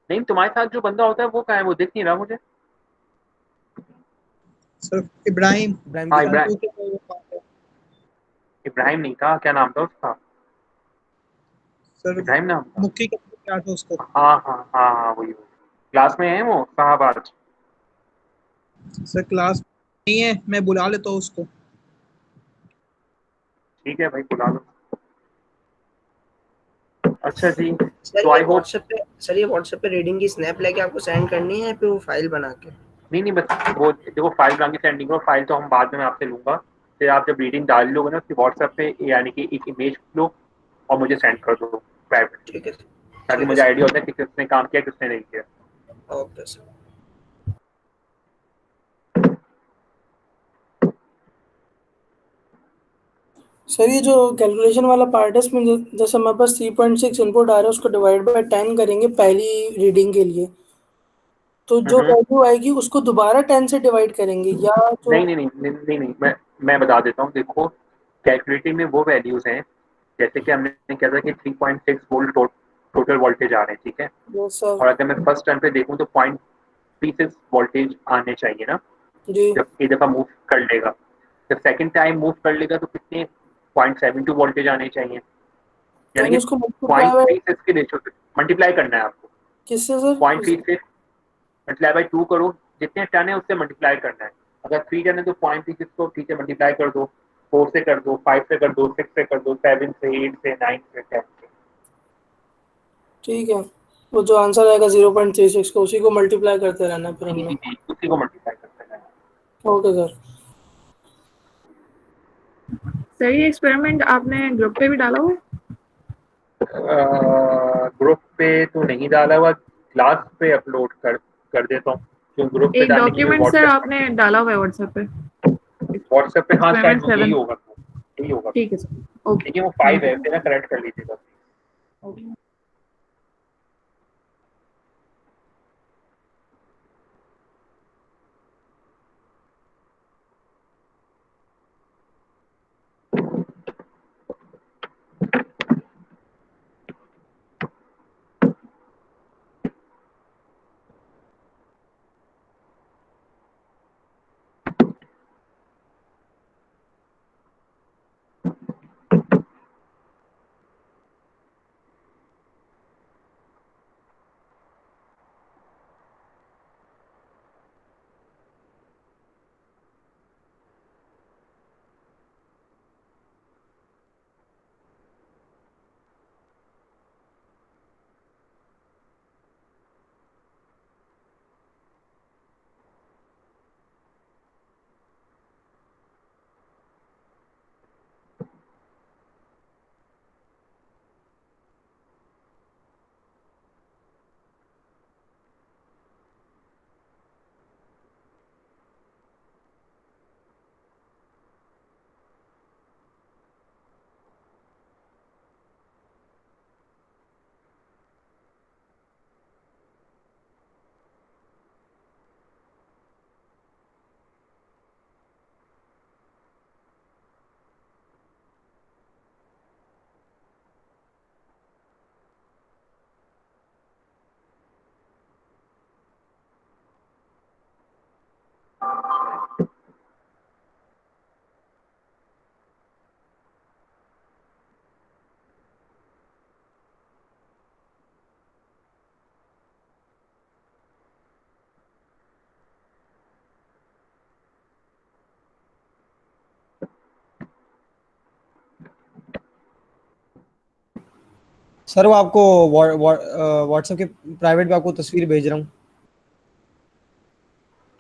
[SPEAKER 1] नहीं तुम्हारे साथ जो बंदा होता है वो कहाँ है? वो दिख नहीं रहा मुझे।
[SPEAKER 9] सर इब्राहिम
[SPEAKER 1] हाँ इब्राहिम नहीं था, क्या नाम था उसका?
[SPEAKER 9] सर
[SPEAKER 1] इब्राहिम नाम था।
[SPEAKER 9] मुक्की का क्या था उसको?
[SPEAKER 1] हाँ हाँ हाँ हाँ वही क्लास में है वो साहब आज?
[SPEAKER 9] सर क्लास नहीं है, मैं बुला लेता हूँ उसको।
[SPEAKER 1] ठीक है भाई बुला लो। अच्छा जी,
[SPEAKER 3] सर
[SPEAKER 1] तो
[SPEAKER 3] ये
[SPEAKER 1] आई होप।
[SPEAKER 3] व्हाट्सएप पे रीडिंग की स्नैप लेके आपको सेंड करनी है या फिर वो फाइल बना के?
[SPEAKER 1] नहीं नहीं, बस वो देखो फाइल बना के सेंडिंग करो, फाइल तो हम बाद में मैं आपसे लूंगा। फिर आप जब रीडिंग डाल लोगे ना उसकी व्हाट्सएप पे, यानी कि एक इमेज लो और मुझे सेंड कर दो प्राइवेट,
[SPEAKER 3] ठीक है
[SPEAKER 1] ताकि मुझे आइडिया होता है कि किसने काम किया किसने नहीं किया।
[SPEAKER 3] Okay sir.
[SPEAKER 5] सर ये जो कैलकुलेशन वाला पार्ट है इसमें जैसे हमारे पास 3.6 इनपुट आ रहा है, उसको डिवाइड बाय 10 करेंगे पहली रीडिंग के लिए, तो जो वैल्यू आएगी उसको दोबारा 10 से डिवाइड करेंगे या जो
[SPEAKER 1] नहीं, मैं बता देता हूँ। देखो, कैलकुलेटिव में वो वैल्यूज हैं, जैसे कि हमने कहा था कि 3.6 वोल्ट टोटल वोल्टेज आ रहे हैं, ठीक है।
[SPEAKER 5] यस सर
[SPEAKER 1] और अगर मैं फर्स्ट टर्म पे देखूँ तो 0.36 वोल्टेज आने चाहिए ना,
[SPEAKER 5] जी।
[SPEAKER 1] जब एक दफ़ा मूव कर लेगा। जब सेकंड टाइम मूव कर लेगा तो कितने 0.72 वोल्टेज आने चाहिए, यानी
[SPEAKER 5] यानी
[SPEAKER 1] कि
[SPEAKER 5] उसको मल्टीप्लाई
[SPEAKER 1] 0.36 के रेशो से मल्टीप्लाई करना है आपको।
[SPEAKER 5] किससे सर?
[SPEAKER 1] 0.36 मल्टीप्लाई बाई 2 करो, जितने टन है उससे मल्टीप्लाई करना है। अगर 3 टन है तो 0.36 को ठीक है मल्टीप्लाई कर दो, 4 से कर दो, 5 से कर दो, 6 से कर दो, 7 से, 8 से, 9 से, 10 से।
[SPEAKER 5] ठीक है, वो जो आंसर आएगा 0.36 को उसी को मल्टीप्लाई करते रहना फिर हमने।
[SPEAKER 1] उसी को मल्टीप्लाई करते रहना।
[SPEAKER 5] Okay sir.
[SPEAKER 7] सर ये एक्सपेरिमेंट आपने ग्रुप पे भी डाला हो?
[SPEAKER 1] ग्रुप पे तो नहीं डाला हुआ, क्लास पे अपलोड कर देता हूँ, क्यों ग्रुप पे
[SPEAKER 7] एक
[SPEAKER 1] डालने के लिए
[SPEAKER 7] डॉक्यूमेंट सर आपने डाला हुआ है व्हाट्सएप पे?
[SPEAKER 1] व्हाट्सएप पे। हाँ, शायद
[SPEAKER 7] एक्सपेरिमेंट
[SPEAKER 1] यही
[SPEAKER 7] 7।
[SPEAKER 1] होगा, यही होगा।
[SPEAKER 7] ठीक है सर, ओके।
[SPEAKER 1] देखिए वो 5 है, ना करेक्ट कर लीजिएगा।
[SPEAKER 7] ओके।
[SPEAKER 4] सर वो आपको व्हाट्सएप के प्राइवेट पे आपको तस्वीर भेज रहा हूँ।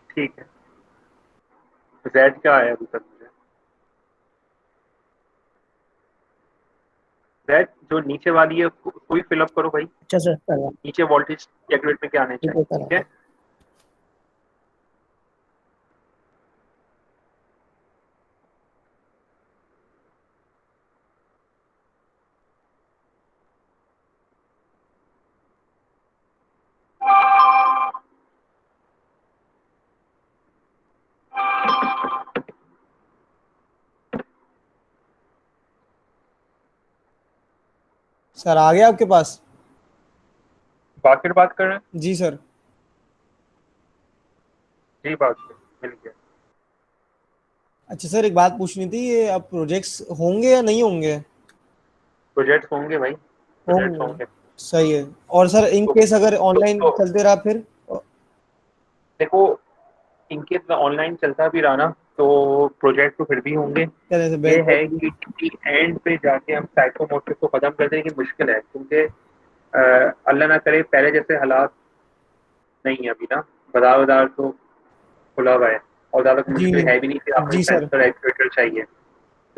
[SPEAKER 1] ठीक है। जेड क्या आया अभी तक मुझे? जेड जो नीचे वाली है उसको भी फिलअप करो भाई।
[SPEAKER 2] अच्छा सर, करवा
[SPEAKER 1] नीचे वोल्टेज कैलकुलेट में क्या आने
[SPEAKER 2] ठीक है,
[SPEAKER 1] चाहिए, ठीक
[SPEAKER 2] करवा।
[SPEAKER 1] है।
[SPEAKER 4] सर आ गया आपके पास?
[SPEAKER 1] बाकिर बात कर रहे हैं?
[SPEAKER 4] जी सर।
[SPEAKER 1] जी बात मिल गया।
[SPEAKER 4] अच्छा सर, एक बात पूछनी थी, ये अब प्रोजेक्ट्स होंगे या नहीं होंगे?
[SPEAKER 1] प्रोजेक्ट्स होंगे भाई, प्रोजेक्ट्स
[SPEAKER 4] होंगे।
[SPEAKER 1] होंगे।
[SPEAKER 4] सही है। और सर इन केस अगर ऑनलाइन
[SPEAKER 1] तो
[SPEAKER 4] चलते रहा फिर?
[SPEAKER 1] देखो, इनकेस ऑनलाइन चलता भी रहा ना तो प्रोजेक्ट तो फिर भी होंगे।
[SPEAKER 4] क्या जैसे
[SPEAKER 1] ये
[SPEAKER 4] बैक
[SPEAKER 1] है कि एंड पे जाके हम साइकोमोटिव को खत्म कर दें, लेकिन मुश्किल है, क्योंकि अल्लाह ना करे पहले जैसे हालात नहीं है अभी ना। बाजार तो खुला हुआ है और ज़्यादा
[SPEAKER 4] जी
[SPEAKER 1] मुश्किल है भी नहीं कि आपको
[SPEAKER 4] जी सर।
[SPEAKER 1] सेंसर एक्चुएटर चाहिए।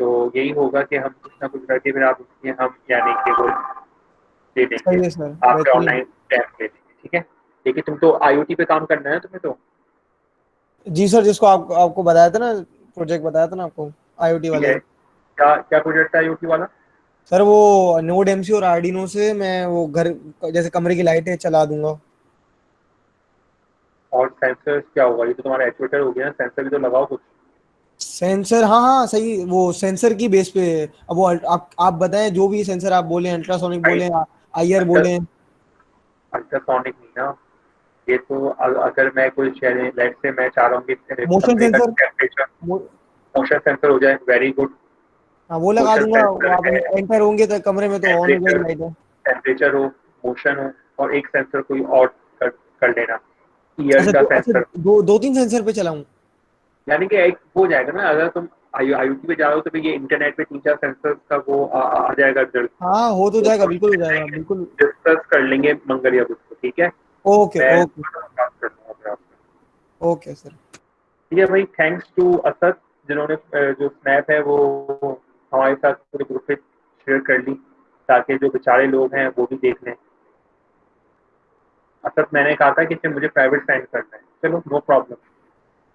[SPEAKER 1] तो यही होगा कि हम कुछ ना कुछ करके फिर आप उसके हम यानी कि वो दे देंगे,
[SPEAKER 4] सही है सर,
[SPEAKER 1] आपके
[SPEAKER 4] बेहतरीन।
[SPEAKER 1] ऑनलाइन टैब ले देंगे, ठीक है। लेकिन तुम तो आईओटी पे काम करना है तुम्हें तो।
[SPEAKER 4] जी सर, जिसको आपको बताया था ना, प्रोजेक्ट बताया था ना आपको, आईओटी
[SPEAKER 1] ठीक
[SPEAKER 4] वाला
[SPEAKER 1] है,
[SPEAKER 4] ही।
[SPEAKER 1] क्या क्या प्रोजेक्ट था आईओटी वाला?
[SPEAKER 4] सर वो नोड एमसी और आर्डिनो से मैं वो घर जैसे कमरे की लाइटें चला दूंगा।
[SPEAKER 1] और सेंसर क्या होगा? ये तो तुम्हारा एक्चुएटर हो गया ना, सेंसर भी तो लगाओ कुछ।
[SPEAKER 4] सेंसर, हाँ हाँ सही, वो सेंसर की बेस पे। अब वो आप बताएं जो भी सेंसर आप बोले, अल्ट्रासोनिक
[SPEAKER 1] भाई
[SPEAKER 4] बोले, आईआर
[SPEAKER 1] अल्ट्रा
[SPEAKER 4] बोले।
[SPEAKER 1] अल्ट्रासोनिक नहीं ना, ये तो अगर मैं कोई लेट से मैं चाह रहा हूँ कि
[SPEAKER 4] मोशन
[SPEAKER 1] कमरे का
[SPEAKER 4] सेंसर,
[SPEAKER 1] टेम्परेचर, मोशन सेंसर हो जाए, वेरी गुड।
[SPEAKER 4] हाँ वो लगा
[SPEAKER 1] मोशन
[SPEAKER 4] दूंगा, वो
[SPEAKER 1] सेंसर
[SPEAKER 4] आप
[SPEAKER 1] है,
[SPEAKER 4] एंटर होंगे तो कमरे में तो ऑन हो
[SPEAKER 1] टेम्परेचर
[SPEAKER 4] जाएगी लाइट।
[SPEAKER 1] टेम्परेचर हो, मोशन हो, और एक सेंसर कोई और कर लेना, ईयर
[SPEAKER 4] अच्छा
[SPEAKER 1] का
[SPEAKER 4] अच्छा,
[SPEAKER 1] सेंसर।
[SPEAKER 4] दो तीन सेंसर पे चलाऊं?
[SPEAKER 1] यानी कि एक हो जाएगा ना, अगर तुम IoT पे जा रहे हो तो फिर ये इंटरनेट पे 3-4 सेंसर्स का वो आ जाएगा रिजल्ट।
[SPEAKER 4] हाँ हो तो
[SPEAKER 1] तो
[SPEAKER 4] जाएगा, बिल्कुल हो जाएगा, बिल्कुल।
[SPEAKER 1] डिस्कस कर लेंगे मंगल या बुध को, ठीक है?
[SPEAKER 4] ओके
[SPEAKER 1] मैं
[SPEAKER 4] ओके।
[SPEAKER 1] बात कर लूँगा फिर आपसे।
[SPEAKER 4] Okay sir.
[SPEAKER 1] ठीक है भाई, थैंक्स टू असद जिन्होंने जो स्नैप है वो हमारे साथ पूरे ग्रुप पे शेयर कर ली, ताकि जो बेचारे लोग हैं वो भी देख लें। असद मैंने कहा था कि इसे मुझे प्राइवेट सेंड करना है, चलो नो प्रॉब्लम,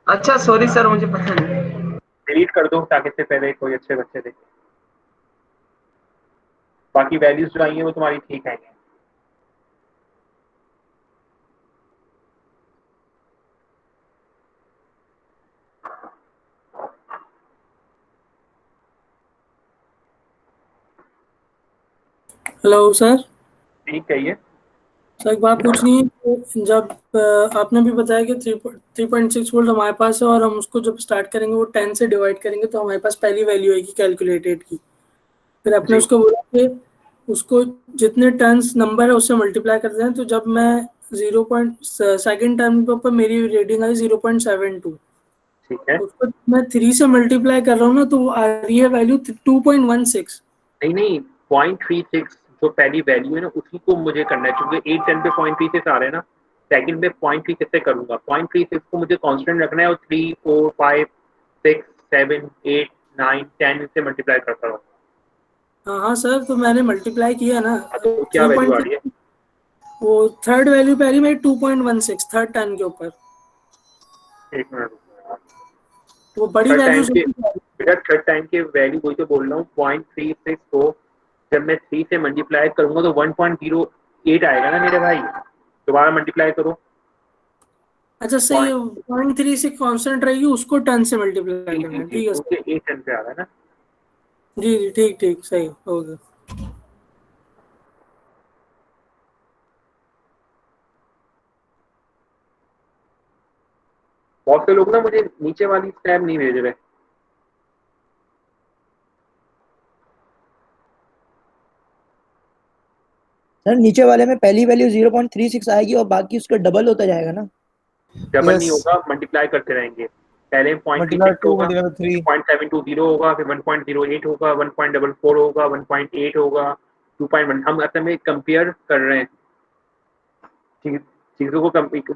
[SPEAKER 6] अच्छा सॉरी सर, मुझे पता नहीं।
[SPEAKER 1] डिलीट कर दो ताकि इससे पहले कोई अच्छे बच्चे देखे। बाकी वैल्यूज जो आई हैं वो तुम्हारी ठीक आएंगे।
[SPEAKER 5] Hello sir.
[SPEAKER 1] ठीक है ये।
[SPEAKER 5] सर एक बात पूछनी है कि जब आपने भी बताया कि 3.6 वोल्ट हमारे पास है, और हम उसको जब स्टार्ट करेंगे वो 10 से डिवाइड करेंगे तो हमारे पास पहली वैल्यू आएगी कैलकुलेटेड की। फिर आपने
[SPEAKER 1] जी
[SPEAKER 5] उसको बोला कि उसको जितने टर्न्स नंबर है उससे मल्टीप्लाई करते हैं, तो जब मैं 0. टर्न के ऊपर मेरी रीडिंग आई 0.72,
[SPEAKER 1] ठीक है।
[SPEAKER 5] उसको मैं 3 से मल्टीप्लाई कर रहा हूँ ना, तो वो आ रही है वैल्यू 2.16।
[SPEAKER 1] नहीं नहीं, 0.36 जो पहली वैल्यू है ना उसी को मुझे करना है, क्योंकि 8 10 पे 0.36 आ रहे हैं ना, सेकंड में 0.36 से करूंगा, 0.36 को मुझे कांस्टेंट रखना है और 3 4 5 6 7 8 9 10 से मल्टीप्लाई करता रहूँ।
[SPEAKER 5] हाँ हाँ सर, तो मैंने मल्टीप्लाई किया ना।
[SPEAKER 1] हाँ, तो क्या
[SPEAKER 5] थ्री
[SPEAKER 1] वैल्यू आ
[SPEAKER 5] पॉइंट
[SPEAKER 1] रही है?
[SPEAKER 5] वो थर्ड वैल्यू पे आ रही है मेरी 2.16 थर्ड टर्न के ऊपर।
[SPEAKER 1] एक मिनट रुको।
[SPEAKER 5] तो वो बड़ी
[SPEAKER 1] थर्ड
[SPEAKER 5] वैल्यू
[SPEAKER 1] टाइम
[SPEAKER 5] से
[SPEAKER 1] के बेटा, थर्ड टाइम के वैल्यू वही तो बोल रहा हूँ, 0.36 को जब मैं 3 से मल्टीप्लाई करूंगा तो 1.08 आएगा ना मेरे भाई, दोबारा मल्टीप्लाई करो।
[SPEAKER 5] अच्छा सही है, 0.3 से कांस्टेंट रहेगी, उसको टर्न से मल्टीप्लाई
[SPEAKER 1] जी
[SPEAKER 5] करना
[SPEAKER 1] जी
[SPEAKER 5] है,
[SPEAKER 1] जी,
[SPEAKER 5] ठीक है
[SPEAKER 1] तो
[SPEAKER 5] सर।
[SPEAKER 1] उसके 8 10 पे आ रहा है ना।
[SPEAKER 5] जी जी ठीक ठीक सही हो गया।
[SPEAKER 1] बहुत से लोग ना मुझे नीचे वाली स्नैप नहीं भेज रहे।
[SPEAKER 2] सर नीचे वाले में पहली वैल्यू 0.36 आएगी और बाकी उसका डबल होता जाएगा ना।
[SPEAKER 1] डबल नहीं
[SPEAKER 4] यस।
[SPEAKER 1] होगा, मल्टीप्लाई करते रहेंगे। पहले
[SPEAKER 4] मल्टीप्लाई
[SPEAKER 1] 0.36
[SPEAKER 4] 2
[SPEAKER 1] होगा,
[SPEAKER 4] मल्टीप्लाई 3।
[SPEAKER 1] 0.720 होगा, फिर 1.08 होगा, 1.44 होगा, 1.8 होगा, 2.1। हम असल में कंपेयर कर रहे हैं चीज़ों को,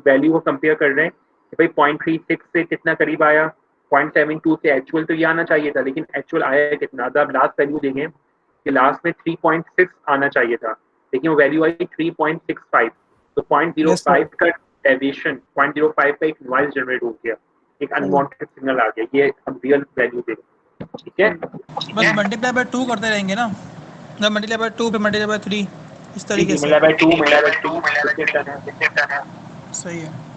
[SPEAKER 1] वैल्यू को कंपेयर कर रहे हैं कि भाई 0.36 से कितना करीब आया, 0.72 से एक्चुअल तो ये आना चाहिए था, लेकिन एक्चुअल आया है कितना। अब लास्ट वैल्यू देखें कि लास्ट में 3.6 आना चाहिए था, लेकिन वो वैल्यू आई 3.65। तो
[SPEAKER 4] यस सर।
[SPEAKER 1] 0.05 का डेविएशन, 0.05 का एक नॉइज जनरेट हो गया, एक अनवांटेड सिग्नल आ गया। ये हम रियल वैल्यू दे रहे हैं, ठीक है?
[SPEAKER 9] बस मल्टीप्लाई बाय 2 करते रहेंगे ना, जब मल्टीप्लाई बाय 2 फिर मल्टीप्लाई बाय 3, इस
[SPEAKER 1] जी
[SPEAKER 9] तरीके
[SPEAKER 1] जी,
[SPEAKER 9] से।
[SPEAKER 1] मिला बाय 2 मिला बाय 2 कितने टन है?
[SPEAKER 9] सही है।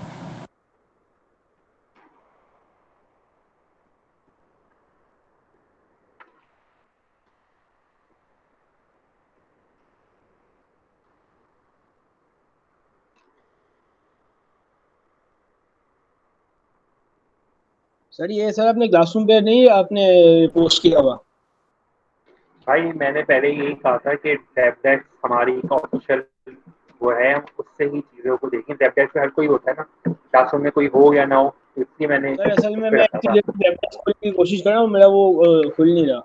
[SPEAKER 8] सर ये सर अपने क्लासरूम पे नहीं आपने पोस्ट किया हुआ?
[SPEAKER 1] भाई मैंने पहले यही कहा था कि टैबलेट हमारी ऑफिशियल वो है, हम उससे ही चीज़ों को देखें। टैबलेट पे हर कोई होता है ना, क्लासरूम में कोई हो या ना हो, तो इसलिए मैंने
[SPEAKER 8] सर असल
[SPEAKER 1] उस
[SPEAKER 8] में
[SPEAKER 1] पर
[SPEAKER 8] मैं
[SPEAKER 1] रखा था।
[SPEAKER 8] एक्चुअली लैपटॉप खोलने की कोशिश कर रहा हूँ, मेरा वो खुल नहीं रहा।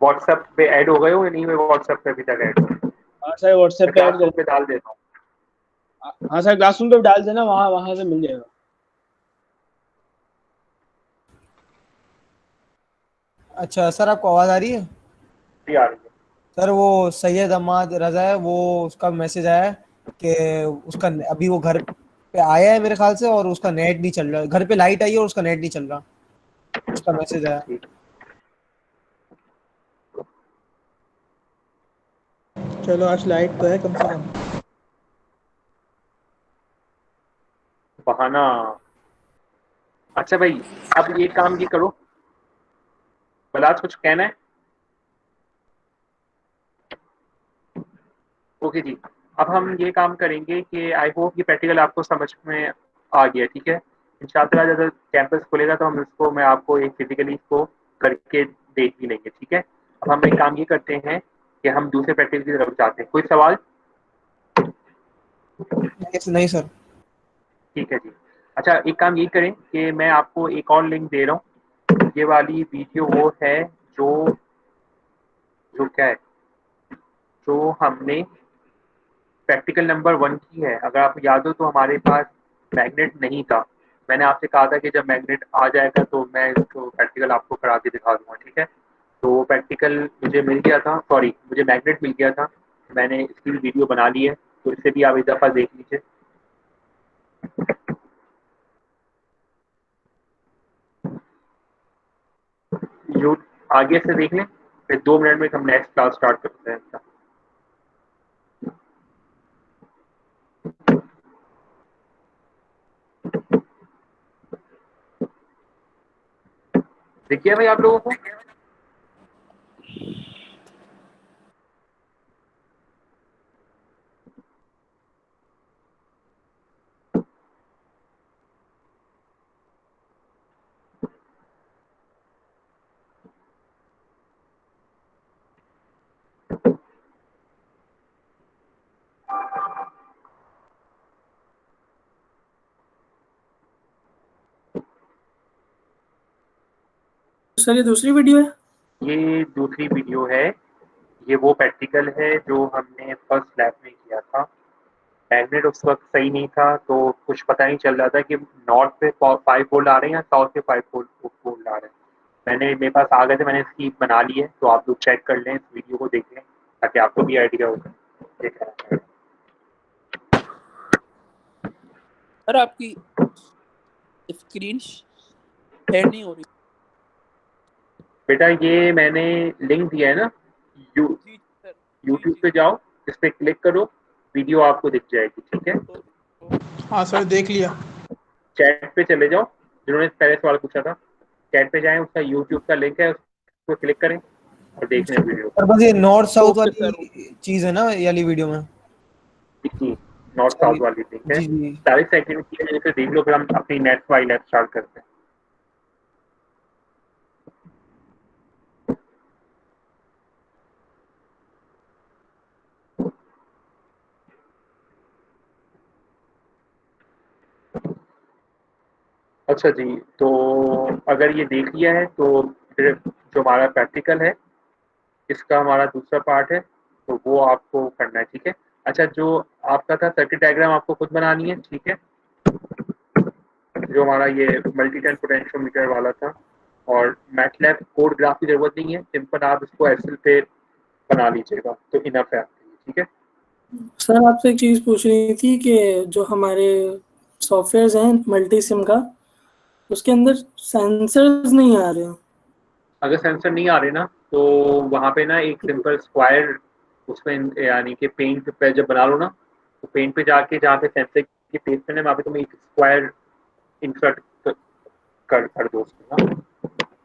[SPEAKER 1] व्हाट्सएप पे ऐड हो गए हो या नहीं हुए? व्हाट्सएप पे अभी तक ऐड हो?
[SPEAKER 8] हाँ सर व्हाट्सएप
[SPEAKER 1] मैं
[SPEAKER 8] पे ऐड
[SPEAKER 1] क्लासरूम
[SPEAKER 8] कर।
[SPEAKER 1] पे डाल देता हूँ।
[SPEAKER 8] हाँ सर क्लासरूम पे डाल देना, वहाँ वहाँ से मिल जाएगा।
[SPEAKER 4] अच्छा सर, आपको आवाज आ रही है?
[SPEAKER 1] जी आ रही है।
[SPEAKER 4] सर वो सैयद अहमद रजा है, वो उसका मैसेज आया है कि उसका अभी वो घर पे आया है मेरे ख्याल से, और उसका नेट नहीं चल रहा। घर पे लाइट आई है और उसका नेट नहीं चल रहा। उसका मैसेज आया।
[SPEAKER 1] ठीक।
[SPEAKER 9] चलो आज लाइट तो है कम से कम।
[SPEAKER 1] ना। अच्छा भाई, अब ये काम ये करो, बलाज कुछ कहना है? ओके जी। अब हम ये काम करेंगे कि आई होप ये प्रैक्टिकल आपको समझ में आ गया, ठीक है। इंशाल्लाह जब कैंपस खुलेगा तो हम इसको, मैं आपको एक फिजिकली इसको करके देख भी लेंगे, ठीक है। अब हम एक काम ये करते हैं कि हम दूसरे प्रैक्टिकल की तरफ जाते हैं। कोई सवाल?
[SPEAKER 4] नहीं सर।
[SPEAKER 1] ठीक है जी। अच्छा, एक काम ये करें कि मैं आपको एक और लिंक दे रहा हूँ। ये वाली वीडियो वो है जो जो क्या है, जो हमने प्रैक्टिकल नंबर 1 की है। अगर आपको याद हो तो हमारे पास मैग्नेट नहीं था। मैंने आपसे कहा था कि जब मैग्नेट आ जाएगा तो मैं इसको प्रैक्टिकल आपको करा के दिखा दूंगा, ठीक है। तो वो प्रैक्टिकल मुझे मिल गया था, सॉरी मुझे मैग्नेट मिल गया था, मैंने इसकी भी वीडियो बना ली है, तो इसे भी आप एक दफ़ा देख लीजिए। जो आगे से देख लें, फिर 2 मिनट में हम नेक्स्ट क्लास स्टार्ट करते हैं इसका। देखिए भाई आप लोगों को
[SPEAKER 5] सर ये दूसरी वीडियो है?
[SPEAKER 1] ये दूसरी वीडियो है। ये वो प्रैक्टिकल है जो हमने फर्स्ट लैब में किया था। मैग्नेट उस वक्त सही नहीं था, तो कुछ पता नहीं चल रहा था कि नॉर्थ पे 5 वोल्ट आ रहे हैं या साउथ पे 5 वोल्ट आ रहे हैं। मेरे पास आ गए थे, मैंने इसकी बना ली है, तो आप लोग चेक कर लें, इस वीडियो को देख लें ताकि आपको भी आइडिया होगा।
[SPEAKER 10] सर आपकी स्क्रीन शेयर नहीं हो रही।
[SPEAKER 1] बेटा ये मैंने लिंक दिया है ना, यूट्यूब पे जाओ, इस पे क्लिक करो, वीडियो आपको दिख जाएगी, ठीक है।
[SPEAKER 9] हाँ सर देख लिया।
[SPEAKER 1] चैट पे चले जाओ, जिन्होंने पहले सवाल पूछा था, चैट पे जाएं, उसका यूट्यूब का लिंक है, उसको क्लिक करें और देख लें वीडियो।
[SPEAKER 4] सर बस ये नॉर्थ साउथ वाली चीज है ना ये वाली वीडियो में?
[SPEAKER 1] जी, नॉर्थ साउथ वाली लिंक है।
[SPEAKER 4] जी जी।
[SPEAKER 1] 40 सेकंड की है, इसे देख लो, फिर हम अपनी नेक्स्ट वाली लैब स्टार्ट करते हैं। अच्छा जी, तो अगर ये देख लिया है तो फिर जो हमारा प्रैक्टिकल है, इसका हमारा दूसरा पार्ट है, तो वो आपको करना है, ठीक है। अच्छा, जो आपका था सर्किट डायग्राम आपको खुद बनानी है, ठीक है। जो हमारा ये मल्टी टर्न पोटेंशियोमीटर वाला था, और मैटलैब कोड ग्राफ की जरूरत नहीं है, सिंपल आप इसको एक्सेल पे बना लीजिएगा तो इनफ है आपके लिए, ठीक है।
[SPEAKER 5] सर आपसे एक चीज़ पूछ रही थी कि जो हमारे सॉफ्टवेयर हैं मल्टी सिम का, उसके अंदर सेंसर्स नहीं आ रहे हैं।
[SPEAKER 1] अगर सेंसर नहीं आ रहे ना, तो वहाँ पे ना एक सिंपल स्क्वायर, उसमें यानी कि पेंट पे जब बना लो ना, तो पेंट पे जाके जहाँ पे सेंसर की प्लेसमेंट है वहाँ पे तुम एक स्क्वायर इंसर्ट कर दो उसमें ना,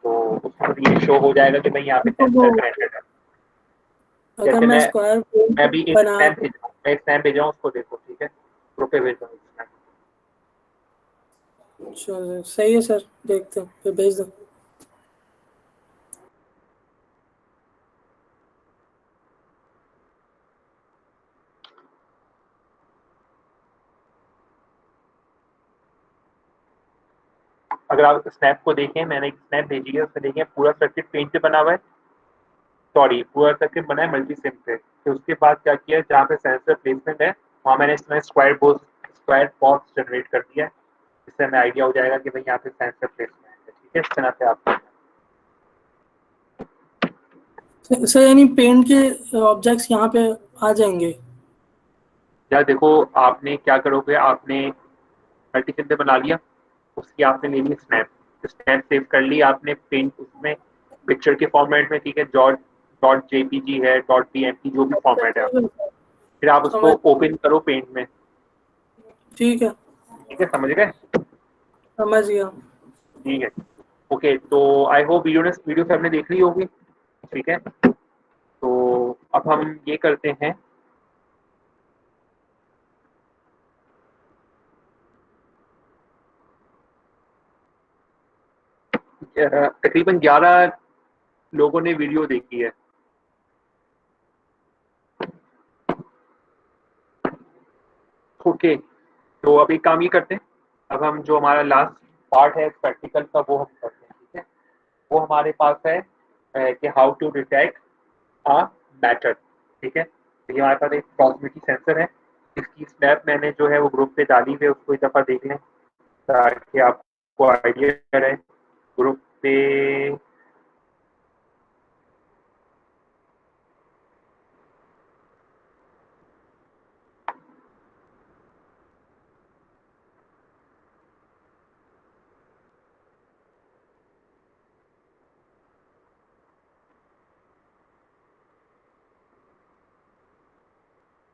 [SPEAKER 1] तो उसमें ये शो हो जाएगा कि भाई यहाँ पे सेंसर कनेक्टेड है।
[SPEAKER 5] अगर
[SPEAKER 1] जैसे
[SPEAKER 5] मैं स्क्वायर
[SPEAKER 1] मैं भी एक
[SPEAKER 5] बना
[SPEAKER 1] स्नैप भेजा हूँ, मैं एक स्नैप भेजा हूँ, उसको देखो, ठीक है, ग्रुप पे भेज दो स्नैप।
[SPEAKER 5] अच्छा सही है सर, देखते हैं फिर भेज दो।
[SPEAKER 1] अगर आप स्नैप को देखें, मैंने एक स्नैप भेजी है, उसमें देखें पूरा सर्किट पेंट पे बना हुआ है, सॉरी पूरा सर्किट बना है मल्टी सिम पे। तो उसके बाद क्या किया, जहाँ पे सेंसर प्लेसमेंट है वहाँ मैंने इसमें स्क्वायर बॉक्स जनरेट कर दिया है, इससे हमें आइडिया हो जाएगा कि भाई यहाँ पे सेंसर प्लेसमेंट है, ठीक है। इस तरह से आप
[SPEAKER 5] सर यानी पेंट के ऑब्जेक्ट्स यहाँ पे आ जाएंगे?
[SPEAKER 1] यार देखो, आपने क्या करोगे, आपने मल्टी सिम पे बना लिया, उसकी आपने ले ली स्नैप, स्नैप सेव कर ली आपने पेंट उसमें पिक्चर के फॉर्मेट में, ठीक है, डॉट जेपीजी है, डॉट बीएमपी, जो भी फॉर्मेट है, फिर आप उसको ओपन करो पेंट में।
[SPEAKER 5] ठीक है।
[SPEAKER 1] ठीक है, समझ गए?
[SPEAKER 5] समझ गया।
[SPEAKER 1] ठीक है, ओके। तो आई होप वीडियो से आपने देख ली होगी। ठीक है, तो अब हम ये करते हैं, तकरीबन 11 लोगों ने वीडियो देखी है। ओके, तो अब एक काम ये करते हैं, अब हम जो हमारा लास्ट पार्ट है प्रैक्टिकल का वो हम करते हैं। ठीक है, वो हमारे पास है कि how to detect a matter. ठीक है, तो ये हमारे पास एक प्रॉक्सिमिटी सेंसर है, इसकी स्नैप मैंने जो है वो ग्रुप पे डाली हुई है, उसको एक दफ़ा देख लें ताकि आपको आइडिया रहे ग्रुप पे।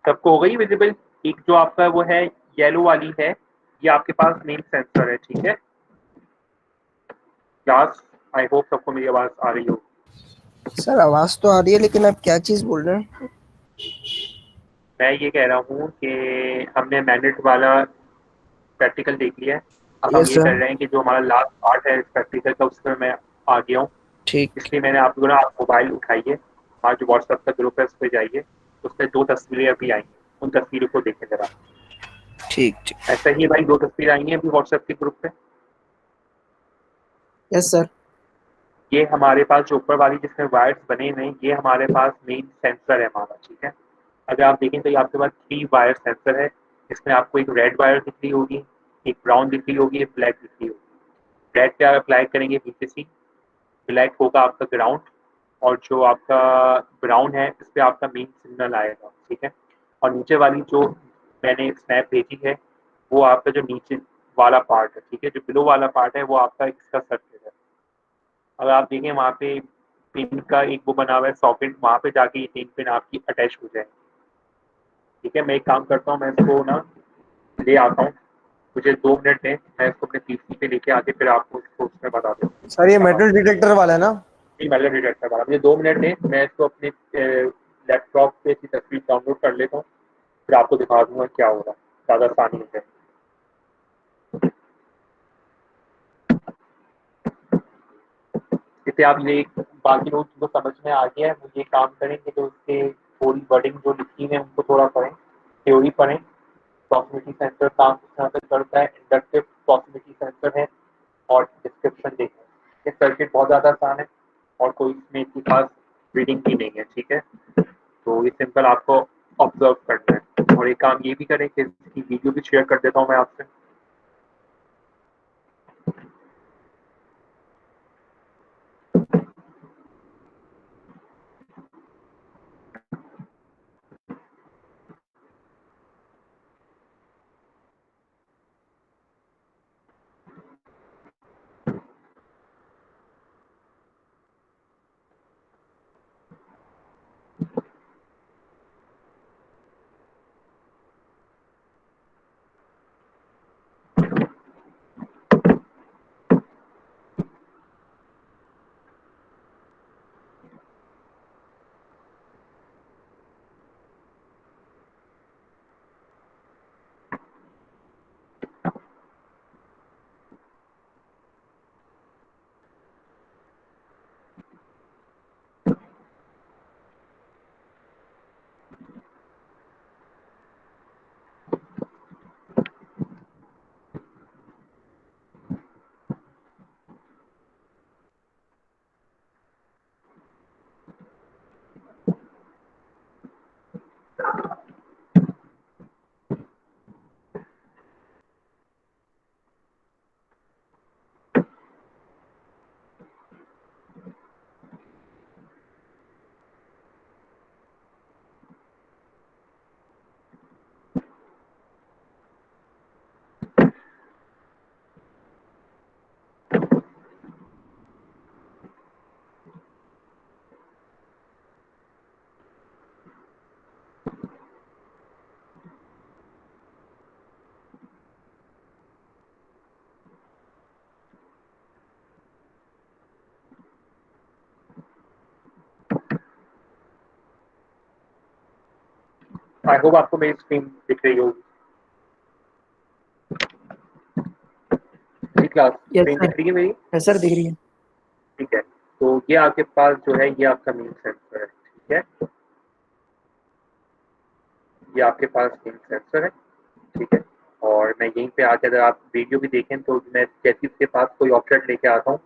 [SPEAKER 1] सबको हो गई विजिबल? एक जो आपका वो है येलो वाली है, ये आपके पास मेन सेंसर है। ठीक है क्लास, आई होप सबको मेरी आवाज आ रही हो।
[SPEAKER 3] सर आवाज तो आ रही है, लेकिन आप क्या चीज बोल रहे हैं?
[SPEAKER 1] मैं ये कह रहा हूँ कि हमने मैनेट वाला प्रैक्टिकल देख लिया है, अब हम
[SPEAKER 3] यस
[SPEAKER 1] ये कर
[SPEAKER 3] सर।
[SPEAKER 1] रहे हैं कि जो हमारा लास्ट पार्ट है इस प्रैक्टिकल का उसमें मैं आ गया हूँ।
[SPEAKER 3] ठीक
[SPEAKER 1] इसलिए मैंने आप लोगों ने आप मोबाइल उठाइए, हमारा जो व्हाट्सएप का ग्रुप है उस पर जाइए, उसमें 2 तस्वीरें अभी आई हैं, उन तस्वीरों को देखें जरा।
[SPEAKER 3] ठीक ठीक।
[SPEAKER 1] ऐसा ही है भाई, 2 तस्वीरें आई हैं अभी व्हाट्सएप के ग्रुप पे।
[SPEAKER 3] Yes sir.
[SPEAKER 1] ये हमारे पास जो ऊपर वाली जिसमें वायर्स बने हुए हैं, ये हमारे पास मेन सेंसर है हमारा। ठीक है, अगर आप देखें तो ये आपके पास 3 वायर सेंसर है। इसमें आपको एक रेड वायर दिख रही होगी, एक ब्राउन दिख रही होगी, एक ब्लैक दिख रही होगी। रेड पे आप अप्लाई करेंगे VCC, ब्लैक होगा आपका ग्राउंड, और जो आपका ब्राउन है इस पे आपका मेन सिग्नल आएगा। ठीक है, और नीचे वाली जो मैंने स्नैप भेजी है वो आपका जो नीचे वाला पार्ट है। ठीक है, जो बिलो वाला पार्ट है वो आपका इसका सर्किट है। अगर आप देखें वहाँ पे पिन का एक वो बना हुआ है सॉकेट, वहाँ पे जाके ये 3 पिन आपकी अटैच हो जाएंगे। ठीक है, मैं एक काम करता हूँ, मैं इसको ना ले आता हूँ, मुझे 2 मिनट दें, मैं इसको अपने PC पे लेके आके फिर आपको इसको उसमें बता दूँ।
[SPEAKER 4] सर ये मेटल डिटेक्टर वाला है ना?
[SPEAKER 1] मेटल डिटेक्टर वाला, मुझे 2 मिनट दें, मैं इसको अपने लैपटॉप पे इसकी तस्वीर डाउनलोड कर लेता हूँ, फिर आपको दिखा दूंगा क्या हो रहा है, ज़्यादा आसानी हो जाए। इसे आप ये बाकी लोग को समझ में आ गया है, वो ये काम करेंगे जो उसके थोड़ी वर्डिंग जो लिखी है उनको थोड़ा पढ़ें, थ्योरी पढ़ें। प्रॉक्सिमिटी सेंसर काम किस तरह से करता है, इंडक्टिव प्रॉक्सिमिटी सेंसर है, और डिस्क्रिप्शन देखें। ये सर्किट बहुत ज़्यादा आसान है और कोई इसमें इतनी खास रीडिंग भी नहीं है। ठीक है, तो ये सिंपल आपको ऑब्जर्व करना है, और एक काम ये भी करें कि इसकी वीडियो भी शेयर कर देता हूँ मैं आपसे। आई होप आपको मेरी स्क्रीन दिख रही होगी। क्लास
[SPEAKER 2] यस
[SPEAKER 1] स्क्रीन
[SPEAKER 2] सर,
[SPEAKER 1] दिख रही है मेरी?
[SPEAKER 2] यस सर दिख रही है।
[SPEAKER 1] ठीक है, तो ये आपके पास जो है ये आपका मेन सेंसर है। ठीक है, ये आपके पास मेन सेंसर है। ठीक है, और मैं यहीं पे आके अगर आप वीडियो भी देखें तो मैं जैसे इसके पास कोई ऑब्जेक्ट लेके आता हूँ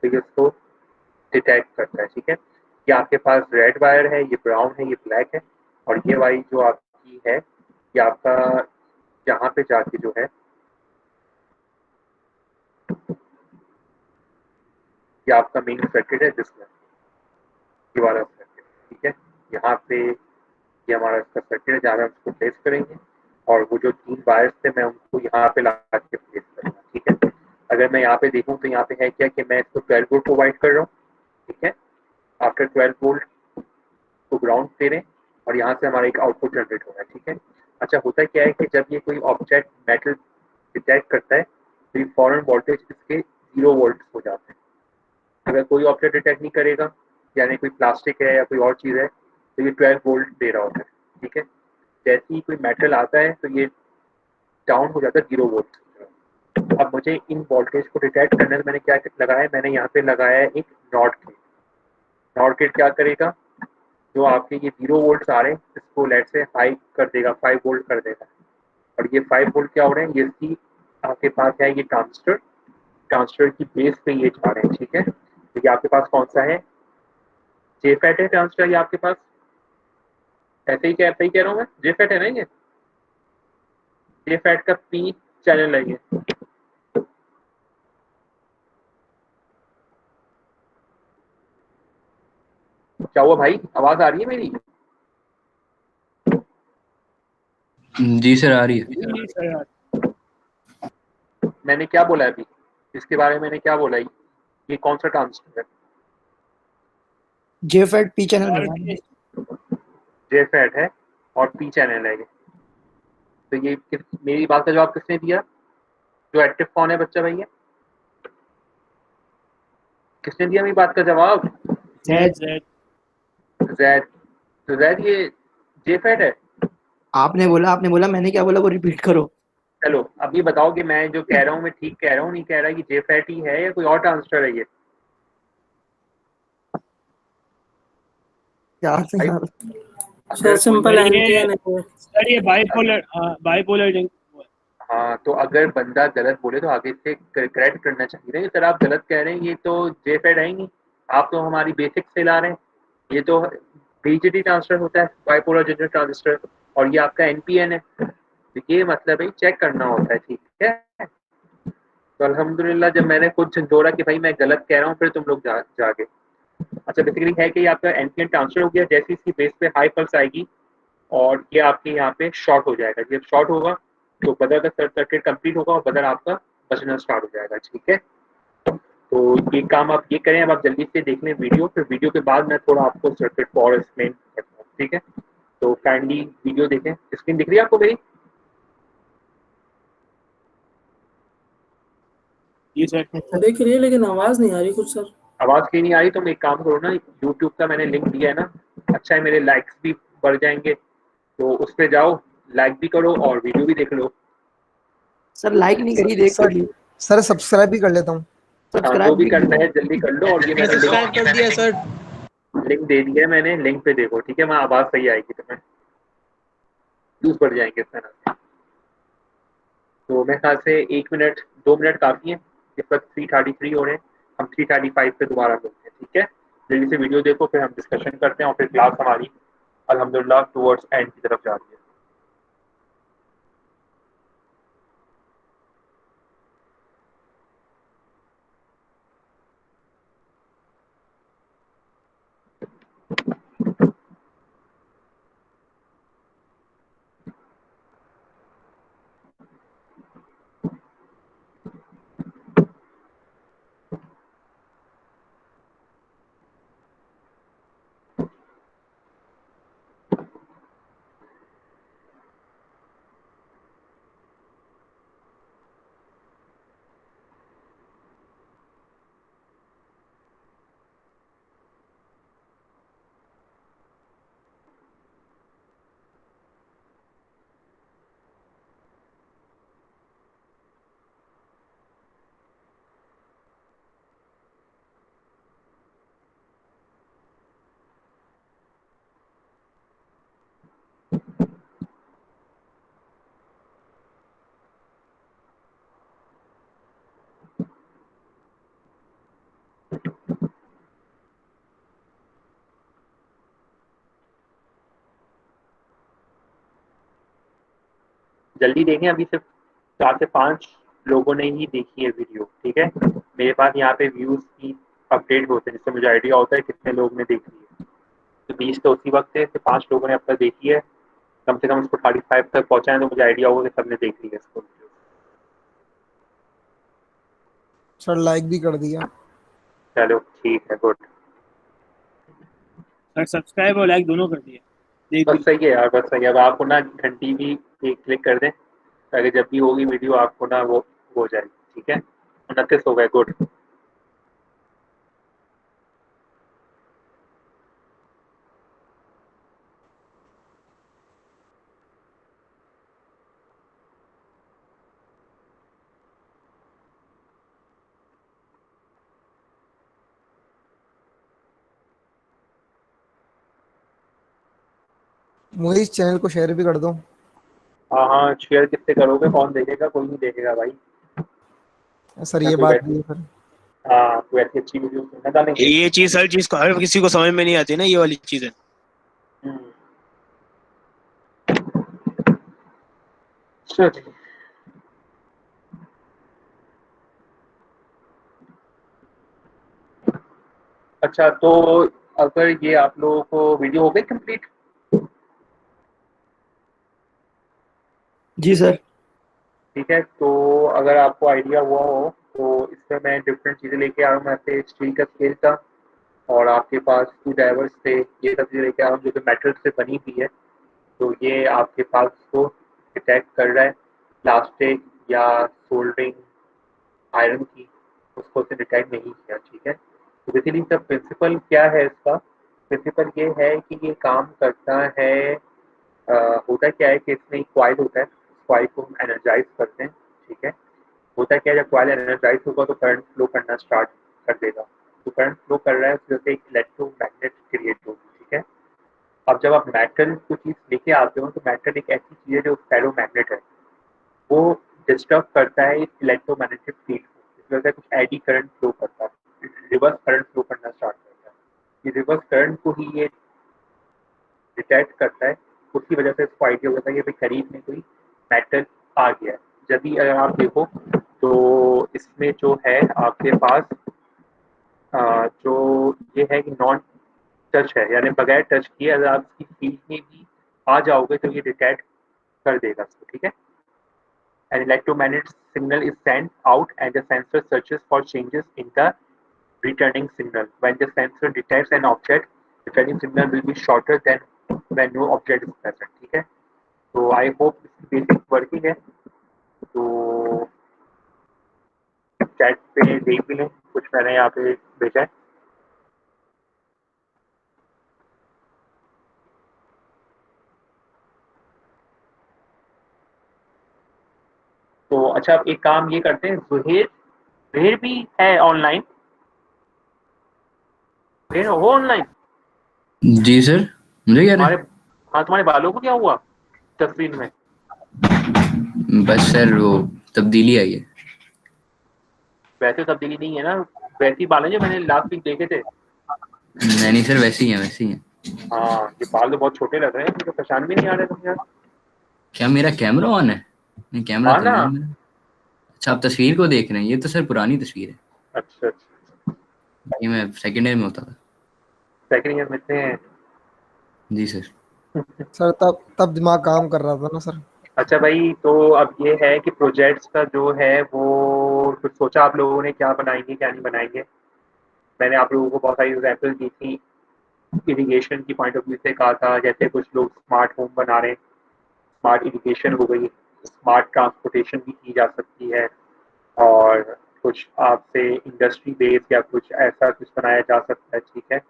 [SPEAKER 1] तो ये उसको डिटेक्ट करता है। ठीक है, ये आपके पास रेड वायर है, ये ब्राउन है, ये ब्लैक है, और ये वाली जो आपकी है ये आपका यहाँ पे जाके जो है ये आपका मेन सर्किट है जिसमें ये वाला सर्किट। ठीक है, यहाँ पे ये हमारा इसका सर्किट है जहाँ पे हम उसको प्लेस करेंगे, और वो जो 3 वायर्स थे मैं उनको यहाँ पे ला के प्लेस करूँगा। ठीक है, अगर मैं यहाँ पे देखूँ तो यहाँ पे है क्या कि मैं इसको 12 वोल्ट प्रोवाइड कर रहा हूँ। ठीक है, आफ्टर 12 वोल्ट को ग्राउंड दे रहे हैं, और यहाँ से हमारा एक आउटपुट जनरेट हो रहा है। ठीक है, अच्छा होता क्या है कि जब ये कोई ऑब्जेक्ट मेटल डिटेक्ट करता है तो ये फॉरन वोल्टेज इसके 0 वोल्ट हो जाते हैं। अगर कोई ऑब्जेक्ट डिटेक्ट नहीं करेगा, यानी कोई प्लास्टिक है या कोई और चीज़ है, तो ये 12 वोल्ट दे रहा होता है। ठीक है, जैसे ही कोई मेटल आता है तो ये डाउन हो जाता है 0 वोल्ट। अब मुझे इन वोल्टेज को डिटेक्ट करने में मैंने क्या लगाया है, मैंने यहाँ पे लगाया है एक नॉट गेट। नॉट गेट क्या करेगा, जो आपके ये 0 वोल्ट आ रहे हैं इसको लेट से हाई कर देगा, 5 वोल्ट कर देगा, और ये 5 वोल्ट क्या हो रहे हैं, ये इसकी आपके पास है ये ट्रांजिस्टर, ट्रांजिस्टर की बेस पे ये जा रहे हैं। ठीक है, तो ये आपके पास कौन सा है, जेफेट है ट्रांजिस्टर, ये आपके पास ऐसे ही कह रहा हूँ मैं, जेफेट है ना ये, जेफेट का पी चैनल है ये। क्या हुआ भाई, आवाज आ रही है मेरी?
[SPEAKER 11] जी सर आ रही है।
[SPEAKER 1] मैंने क्या बोला अभी, इसके बारे में मैंने क्या बोला, ये कौन सा ट्रांजिस्टर है?
[SPEAKER 2] जेफेट पी चैनल बना।
[SPEAKER 1] जेफेट है और पी चैनल है ये। तो ये मेरी बात का जवाब किसने दिया, जो एक्टिव कौन है बच्चा भैया, किसने दिया मेरी बात का जवाब?
[SPEAKER 2] जेड।
[SPEAKER 1] जैद। तो जैद ये जेफेट है।
[SPEAKER 2] आपने बोला, मैंने क्या बोला वो रिपीट करो।
[SPEAKER 1] चलो अब ये बताओ कि मैं जो कह रहा हूँ मैं ठीक कह रहा हूँ नहीं कह रहा, कि जेफेट ही है या कोई और ट्रांजिस्टर है ये?
[SPEAKER 2] यार से
[SPEAKER 1] भाई,
[SPEAKER 2] यार।
[SPEAKER 5] सर सिंपल एनपीएन है
[SPEAKER 8] सर ये बाइपोलर लिंक।
[SPEAKER 1] हाँ, तो अगर बंदा गलत बोले तो आगे से करेक्ट करना चाहिए ना, सर आप गलत कह रहे हैं, ये तो जेफेड है ही नहीं, आप तो हमारी बेसिक से ला रहे हैं। ये तो बीजेटी ट्रांजिस्टर होता है, बाइपोलर जंक्शन ट्रांजिस्टर, और ये आपका एनपीएन है। तो ये मतलब है चेक करना होता है। ठीक है, तो अल्हम्दुलिल्लाह जब मैंने खुद झंझोड़ा कि भाई मैं गलत कह रहा हूँ, फिर तुम लोग जागे। अच्छा, बेसिकली है कि ये आपका एनपीएन ट्रांसफर हो गया, जैसे इसकी बेस पे हाई पल्स आएगी और ये आपके यहाँ पे शॉर्ट हो जाएगा। जब शॉर्ट होगा तो बदर का सर्किट कंप्लीट होगा और बदर आपका बचना स्टार्ट हो जाएगा। ठीक है, तो ये काम आप ये करें। अब आप जल्दी से देख लें वीडियो, फिर वीडियो के बाद मैं थोड़ा आपको सर्किट को और एक्सप्लेन करता हूँ। ठीक है, तो काइंडली वीडियो देखें। स्क्रीन दिख रही है आपको मेरी?
[SPEAKER 8] जी सर।
[SPEAKER 5] देख रही है लेकिन आवाज नहीं आ रही कुछ सर।
[SPEAKER 1] आवाज क्यों नहीं आ रही? तो एक काम करो ना, यूट्यूब का मैंने लिंक दिया है ना, अच्छा है, मेरे लाइक्स भी बढ़ जाएंगे, तो उस पर जाओ, लाइक भी करो और वीडियो भी देख लो।
[SPEAKER 2] सर लाइक नहीं करी, देख तो ली।
[SPEAKER 4] सर सब्सक्राइब भी कर लेता हूँ।
[SPEAKER 1] हाँ, जो भी करना है जल्दी कर लो, और ये मैंने
[SPEAKER 9] सब्सक्राइब कर दिया सर।
[SPEAKER 1] लिंक दे दिया है मैंने, लिंक पे देखो। ठीक है, वहाँ आवाज सही आएगी, तुम्हें व्यूज बढ़ जाएंगे इस तरह से। तो मेरे ख्याल से 1 मिनट 2 मिनट काफी है, इस वक्त 3:33 हो रहे हैं, हम 3:35 पे दोबारा मिलते हैं। ठीक है, जल्दी से वीडियो देखो, फिर हम डिस्कशन करते हैं, और फिर क्लास हमारी अल्हम्दुलिल्लाह टुवर्ड्स एंड की तरफ जा रही है। जल्दी देखें, अभी सिर्फ 4 से 5 लोगों ने ही देखी है वीडियो, ठीक है। मेरे पास यहाँ पे व्यूज़ की अपडेट होते हैं, जिससे मुझे आइडिया होता है कितने लोग ने देखी है। तो 20 तो उसी वक्त है, तो 5 लोगों ने अब तक देखी है, कम से कम उसको 35 तक पहुँचाएँ तो मुझे आइडिया होगा कि सबने देख ली है इसको।
[SPEAKER 4] सर लाइक भी कर दिया।
[SPEAKER 1] चलो ठीक है, गुड।
[SPEAKER 10] सर सब्सक्राइब और लाइक दोनों कर दिए। देख
[SPEAKER 1] बस
[SPEAKER 10] भी
[SPEAKER 1] सही है यार, बस सही है। अब आपको ना घंटी भी एक क्लिक कर दें ताकि जब भी होगी वीडियो आपको ना वो हो जाएगी, ठीक है। 29 हो गए, गुड।
[SPEAKER 4] मुझे इस चैनल को शेयर भी कर दो।
[SPEAKER 1] हाँ हाँ, शेयर किससे करोगे, कौन देखेगा, कोई नहीं देखेगा भाई।
[SPEAKER 4] सर
[SPEAKER 1] ना
[SPEAKER 4] ये
[SPEAKER 1] कोई
[SPEAKER 4] बात
[SPEAKER 1] वैसी,
[SPEAKER 4] भी है सर।
[SPEAKER 1] हाँ कोई ऐसी अच्छी वीडियो ना डालेंगे।
[SPEAKER 8] ये चीज हर चीज को हर किसी को समझ में नहीं आती ना, ये वाली चीजें।
[SPEAKER 1] हम्म, चलिए। अच्छा, तो अगर ये आप लोगों को वीडियो हो गई कंप्लीट?
[SPEAKER 2] जी सर।
[SPEAKER 1] ठीक है, तो अगर आपको आइडिया हुआ हो तो इसमें मैं डिफरेंट चीज़ें लेके आ रहा हूँ। ऐसे स्टील का स्केल था और आपके पास 2 डाइवर्स थे, ये सब चीज़ें लेके आ रहा हूँ जो कि मेटल से बनी हुई है। तो ये आपके पास को डिटेक्ट कर रहा है प्लास्टिक या सोल्डरिंग आयरन की, उसको उसने डिटेक्ट नहीं किया, ठीक है। तो बेसिकली इसका प्रिंसिपल क्या है, इसका प्रिंसिपल ये है कि ये काम करता है। होता क्या है कि इसमें एक कॉइल होता है, कॉइल को हम एनर्जाइज करते हैं, ठीक है। होता क्या है, जब कॉइल एनर्जाइज होगा तो करंट फ्लो करना स्टार्ट कर देगा। तो करंट फ्लो कर रहा है, उस वजह से एक इलेक्ट्रोमैग्नेट क्रिएट होगी, ठीक है। अब जब आप मेटल को चीज़ लेके आते हो तो मेटल एक ऐसी चीज़ है जो फेरोमैग्नेट है, वो डिस्टर्ब करता है इस इलेक्ट्रोमैग्नेटिक फील्ड को, इस वजह से कुछ एडी करंट फ्लो करता है, रिवर्स करंट फ्लो करना स्टार्ट करता है। ये रिवर्स करंट को ही ये डिटेक्ट करता है, उसकी वजह से इसको आइडिया होता है कि भाई करीब में कोई मेटल आ गया है। जब भी अगर आप देखो तो इसमें जो है आपके पास जो ये है कि नॉन टच है, यानी बगैर टच किए अगर आप इसकी फील्ड में भी आ जाओगे तो ये डिटेक्ट कर देगा इसको, ठीक है। An electromagnetic signal is sent out and the sensor searches for changes in the returning signal. When the sensor detects an object, the returning signal will be shorter than when no object is present, ठीक है। तो I hope इसकी basic working है। तो chat पे देख भी लें, कुछ मैंने यहाँ पे भेजा है। तो अच्छा, अब एक काम ये करते हैं, जुहेर जुहेर भी है ऑनलाइन? जुहेर हो ऑनलाइन?
[SPEAKER 11] जी सर, मुझे क्या
[SPEAKER 1] तुम्हारे,
[SPEAKER 11] है?
[SPEAKER 1] हाँ तुम्हारे बालों को क्या हुआ तस्वीर में?
[SPEAKER 11] बस सर वो तब्दीली आई है।
[SPEAKER 1] वैसे तब्दीली नहीं है ना, वैसी बाल है जो मैंने लास्ट वीक देखे थे।
[SPEAKER 11] नहीं सर, वैसे ही है, वैसे ही है।
[SPEAKER 1] हाँ, ये बाल तो बहुत छोटे लग रहे हैं, मुझे पहचान भी नहीं आ रहे तुम यार।
[SPEAKER 11] क्या मेरा कैमरा ऑन है? नहीं, कैमरा
[SPEAKER 1] हाँ
[SPEAKER 11] तो
[SPEAKER 1] ना।
[SPEAKER 11] नहीं है मेरा। अच्छा, आप तस्वीर को देख रहे हैं? ये तो सर पुरानी तस्वीर है।
[SPEAKER 1] अच्छा अच्छा,
[SPEAKER 11] ये मैं सेकेंड ईयर में होता था।
[SPEAKER 1] सेकंड ईयर में थे?
[SPEAKER 11] जी सर।
[SPEAKER 4] सर तब दिमाग काम कर रहा था ना सर।
[SPEAKER 1] अच्छा भाई, तो अब ये है कि प्रोजेक्ट्स का जो है वो कुछ सोचा आप लोगों ने, क्या बनाएंगे क्या नहीं बनाएंगे? मैंने आप लोगों को बहुत सारी एग्जाम्पल दी थी, इरिगेशन की पॉइंट ऑफ व्यू से कहा था, जैसे कुछ लोग स्मार्ट होम बना रहे हैं, स्मार्ट इरिगेशन हो गई, स्मार्ट ट्रांसपोर्टेशन भी की जा सकती है, और कुछ आपसे इंडस्ट्री बेस या कुछ ऐसा कुछ बनाया जा सकता है, ठीक है।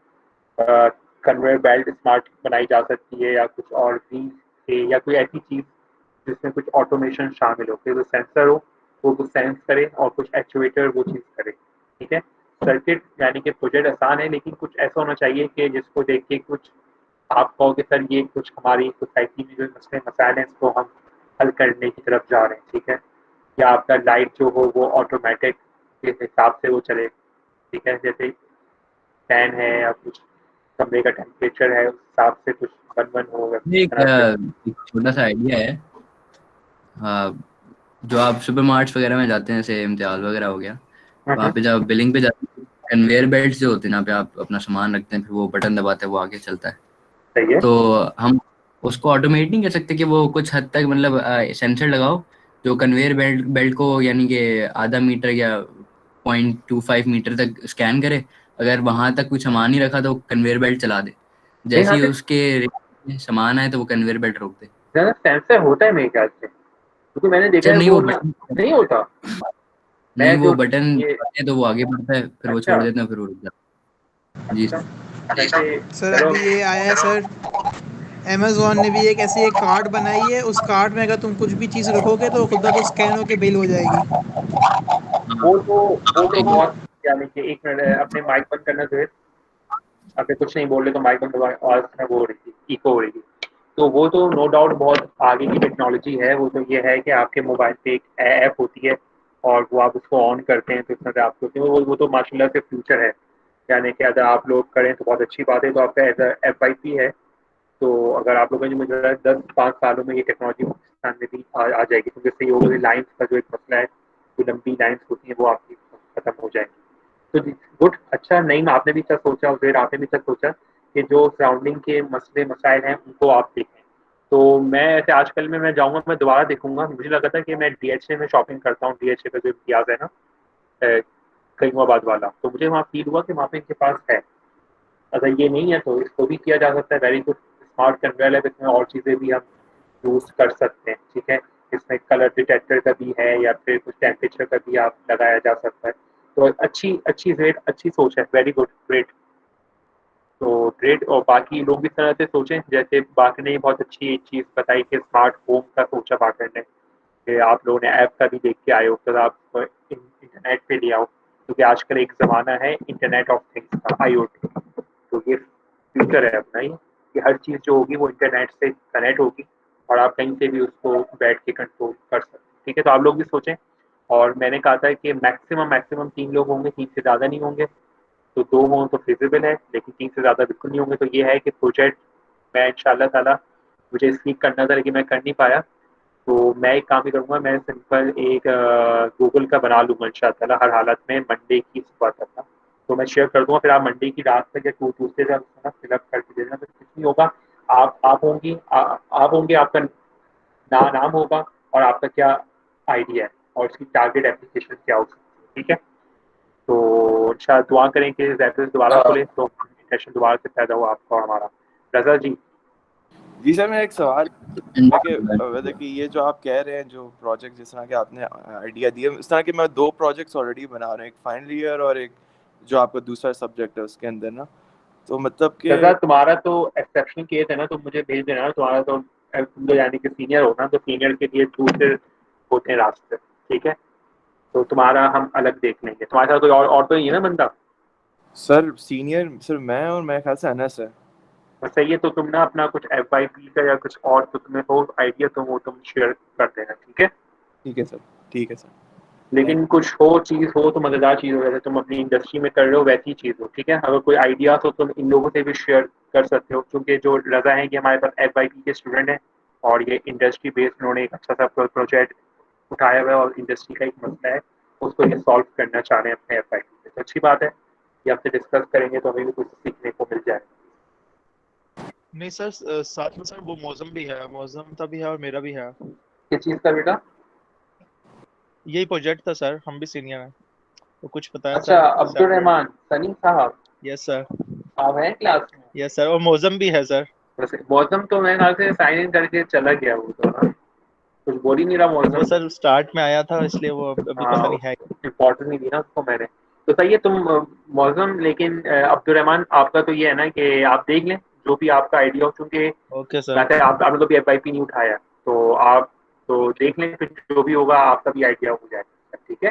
[SPEAKER 1] कन्वेयर बेल्ट स्मार्ट बनाई जा सकती है, या कुछ और भी से, या कोई ऐसी चीज़ जिसमें कुछ ऑटोमेशन शामिल हो, फिर जो सेंसर हो वो कुछ सेंस करे और कुछ एक्चुएटर वो चीज़ करे, ठीक है। सर्किट यानी कि प्रोजेक्ट आसान है, लेकिन कुछ ऐसा होना चाहिए कि जिसको देख के कुछ आप कहोगे सर ये कुछ हमारी सोसाइटी में जो मसले मसाइल हैं इसको हम हल करने की तरफ जा रहे हैं, ठीक है। या आपका लाइट जो हो वो ऑटोमेटिक के हिसाब से वो चले, ठीक है। जैसे फैन है या कुछ कमरे का टेम्परेचर है उस हिसाब से कुछ बन हो
[SPEAKER 11] ये
[SPEAKER 1] इस तरह से।
[SPEAKER 11] एक छोटा सा आइडिया है। जो आप सुपर मार्ट्स वगैरह में जाते हैं, जैसे इम्तियाज वगैरह हो गया, वहाँ पे जब बिलिंग पे जाते हैं, कन्वेयर बेल्ट जो होते हैं ना, पे आप अपना सामान रखते हैं, फिर वो बटन दबाते हैं, वो आगे चलता है।
[SPEAKER 1] सही है।
[SPEAKER 11] तो हम उसको ऑटोमेट नहीं कर सकते कि वो कुछ हद तक मतलब सेंसर लगाओ जो कन्वेयर बेल्ट को यानी कि आधा मीटर या 0.25 मीटर तक स्कैन करे, अगर वहां तक कुछ सामान नहीं रखा तो कन्वेयर बेल्ट चला दे,
[SPEAKER 1] नहीं
[SPEAKER 11] जैसे
[SPEAKER 1] यहाँ
[SPEAKER 11] ही
[SPEAKER 1] पे
[SPEAKER 11] उसके सामान आए तो वो कन्वेयर बेल्ट रोक दे।
[SPEAKER 1] ज़्यादा सेंसर होता है मेरे ख्याल से, क्योंकि मैंने देखा
[SPEAKER 11] सर
[SPEAKER 1] है
[SPEAKER 11] नहीं,
[SPEAKER 1] वो
[SPEAKER 11] वो
[SPEAKER 1] ना
[SPEAKER 11] बटन
[SPEAKER 1] नहीं होता।
[SPEAKER 11] नहीं,
[SPEAKER 1] मैं
[SPEAKER 11] वो
[SPEAKER 1] जो
[SPEAKER 11] बटन
[SPEAKER 1] ये
[SPEAKER 11] दबाते हैं तो वो आगे बढ़ता है, फिर वो
[SPEAKER 1] अच्छा
[SPEAKER 11] छोड़ देते हैं, फिर वो रुक जाता है। जी
[SPEAKER 1] अच्छा
[SPEAKER 11] सर।
[SPEAKER 1] वैसे
[SPEAKER 9] सर
[SPEAKER 1] चलो
[SPEAKER 9] अभी ये आया है सर, अमेजोन ने भी एक ऐसी एक कार्ड बनाई है, उस कार्ड में अगर तुम कुछ भी चीज़ रखोगे तो खुद ब खुद स्कैन होके बिल हो जाएगी।
[SPEAKER 11] हाँ,
[SPEAKER 1] वो तो
[SPEAKER 11] एक-
[SPEAKER 1] बहुत यानी कि एक मिनट अपने माइक बंद करना जो अगर कुछ नहीं बोल रहे तो माइक बंद करवा आवाज़ में वो हो रही थी, इको हो रही थी। तो वो तो नो डाउट बहुत आगे की टेक्नोलॉजी है। वो तो ये है कि आपके मोबाइल पे एक ऐप होती है और वो आप उसको ऑन करते हैं तो इस तरह से आपको वो तो माशाल्लाह से फ्यूचर है। यानी कि अगर आप लोग करें तो बहुत अच्छी बात है। तो आपका एज एफ आई पी है, तो अगर आप लोगों ने मुझे लग रहा है 10-5 सालों में ये टेक्नोलॉजी पाकिस्तान में भी आ जाएगी, क्योंकि सही होगा लाइन्स का जो एक मसला है, जो लंबी लाइन्स होती हैं वो आपकी खत्म हो जाएंगी। तो गुड, अच्छा नहीं आपने भी अच्छा सोचा और फिर आपने भी अच्छा सोचा कि जो सराउंडिंग के मसले मसाइल हैं उनको आप देखें। तो मैं ऐसे आजकल में मैं जाऊँगा, मैं दोबारा देखूंगा। मुझे लगा था कि मैं डीएचए में शॉपिंग करता हूँ, डीएचए का जो इम्तियाज़ है ना करीमाबाद वाला, तो मुझे वहाँ फील हुआ कि वहाँ पे इनके पास है। अगर ये नहीं है तो इसको भी किया जा सकता है। वेरी गुड, स्मार्ट कन्वेयर है, इसमें और चीज़ें भी हम यूज़ कर सकते हैं। ठीक है, इसमें कलर डिटेक्टर का भी है या फिर कुछ टेम्परेचर का भी आप लगाया जा सकता है। तो अच्छी अच्छी ग्रेट अच्छी सोच है, वेरी गुड, ग्रेट। तो ग्रेट, और बाकी लोग भी इस तरह से सोचें। जैसे बाकी ने बहुत अच्छी एक चीज़ बताई कि स्मार्ट होम का सोचा बाकी ने, कि आप लोगों ने ऐप का भी देख के आए हो, तो आप इंटरनेट पे ले आओ, क्योंकि आजकल एक ज़माना है इंटरनेट ऑफ थिंग्स का, IoT। तो ये फ्यूचर है अपना ही, कि हर चीज़ जो होगी वो इंटरनेट से कनेक्ट होगी और आप कहीं से भी उसको बैठ के कंट्रोल कर सकते हैं। ठीक है, तो आप लोग भी सोचें। और मैंने कहा था कि मैक्सिमम मैक्सिमम 3 लोग होंगे, 3 से ज़्यादा नहीं होंगे। तो 2 हों तो फिजिबल है, लेकिन 3 से ज़्यादा बिल्कुल नहीं होंगे। तो ये है कि प्रोजेक्ट मैं इंशाल्लाह ताला, मुझे स्पीक करना था लेकिन मैं कर नहीं पाया। तो मैं एक काम ही करूँगा, मैं सिंपल एक गूगल का बना लूँगा इंशाअल्लाह ताला हर हालत में मंडे की सुबह तक का। तो मैं शेयर कर दूँगा, फिर आप मंडे की रात तक या ट्यूसडे तक उसको ना फिलअप करके देना। तो कुछ नहीं होगा, आप होंगी आप होंगे, आपका नाम होगा और आपका क्या आइडिया है और उसकी टारगेट एप्लीकेशन क्या हो सकती है। ठीक है, तो इंशाअल्लाह दुआ करें कि ज़ैपिस दोबारा खुले तो सेशन दोबारा से पैदा हो आपका और हमारा। रज़ा जी।
[SPEAKER 12] जी सर, मेरा एक सवाल है कि वैसे कि ये जो आप कह रहे हैं, जो प्रोजेक्ट जिस तरह के आपने आइडिया दिए, इस तरह के मैं 2 प्रोजेक्ट्स ऑलरेडी बना रहा हूँ, एक फाइनल ईयर और एक जो आपका दूसरा सब्जेक्ट है उसके अंदर ना, तो मतलब कि
[SPEAKER 1] रज़ा तुम्हारा तो एक्सेप्शनल केस है ना, तुम मुझे भेज देना। तुम्हारा तो तुम तो यानी कि सीनियर हो ना, तो सीनियर के लिए दूसरे होते हैं रास्ते। ठीक है, तो तुम्हारा हम अलग देख लेंगे। तुम्हारे साथ कोई और तो नहीं है ना बंदा?
[SPEAKER 12] सर सीनियर सिर्फ मैं और मेरे ख्याल से अनस है।
[SPEAKER 1] सही है, तो तुम ना अपना कुछ FYP का या कुछ और तो तुम्हें हो आइडिया तो वो तुम शेयर कर देना। ठीक है,
[SPEAKER 12] ठीक है सर, ठीक है सर।
[SPEAKER 1] लेकिन कुछ हो चीज़ हो तो मज़ेदार चीज़ हो, जैसे तुम अपनी इंडस्ट्री में कर रहे हो वैसी चीज़ हो। ठीक है, अगर कोई आइडियाज हो तो इन लोगों से भी शेयर कर सकते हो, क्योंकि जो रज़ा है कि हमारे पास FYP के स्टूडेंट हैं और ये इंडस्ट्री बेस्ड उन्होंने एक अच्छा सा प्रोजेक्ट उठाया हुआ है और इंडस्ट्री का एक मसला है उसको ये सॉल्व करना चाह रहे हैं अपने FYP में। तो अच्छी बात है, ये आपसे डिस्कस करेंगे तो हमें भी कुछ सीखने को मिल जाएगा।
[SPEAKER 13] नहीं सर, साथ में सर वो मौसम भी है, मौसम का भी है और मेरा भी है।
[SPEAKER 1] किस चीज़ का बेटा?
[SPEAKER 13] यही प्रोजेक्ट था सर, हम भी सीनियर हैं तो कुछ बताया
[SPEAKER 1] अच्छा,
[SPEAKER 13] सर
[SPEAKER 1] अब्दुल
[SPEAKER 13] सेपरेट।
[SPEAKER 1] रहमान सनी साहब
[SPEAKER 13] यस सर।
[SPEAKER 1] आप हैं क्लास में?
[SPEAKER 13] यस सर, और मौसम भी है सर।
[SPEAKER 1] वैसे मौसम तो मेरे ख्याल से साइन इन करके चला गया वो तो ना, कुछ बोल ही नहीं रहा
[SPEAKER 13] वो
[SPEAKER 1] मौसम।
[SPEAKER 13] सर स्टार्ट में आया था इसलिए वो अभी पता
[SPEAKER 1] हाँ,
[SPEAKER 13] नहीं है।
[SPEAKER 1] इम्पोर्टेंट नहीं दी ना उसको मैंने। तो सही है तुम मौसम, लेकिन अब्दुल रहमान आपका तो ये है ना कि आप देख लें जो भी आपका आइडिया हो, क्योंकि
[SPEAKER 13] ओके सर।
[SPEAKER 1] वैसे आपने तो भी FYP नहीं उठाया, तो आप तो देख लें, फिर जो भी होगा आपका भी आइडिया हो जाएगा। ठीक है,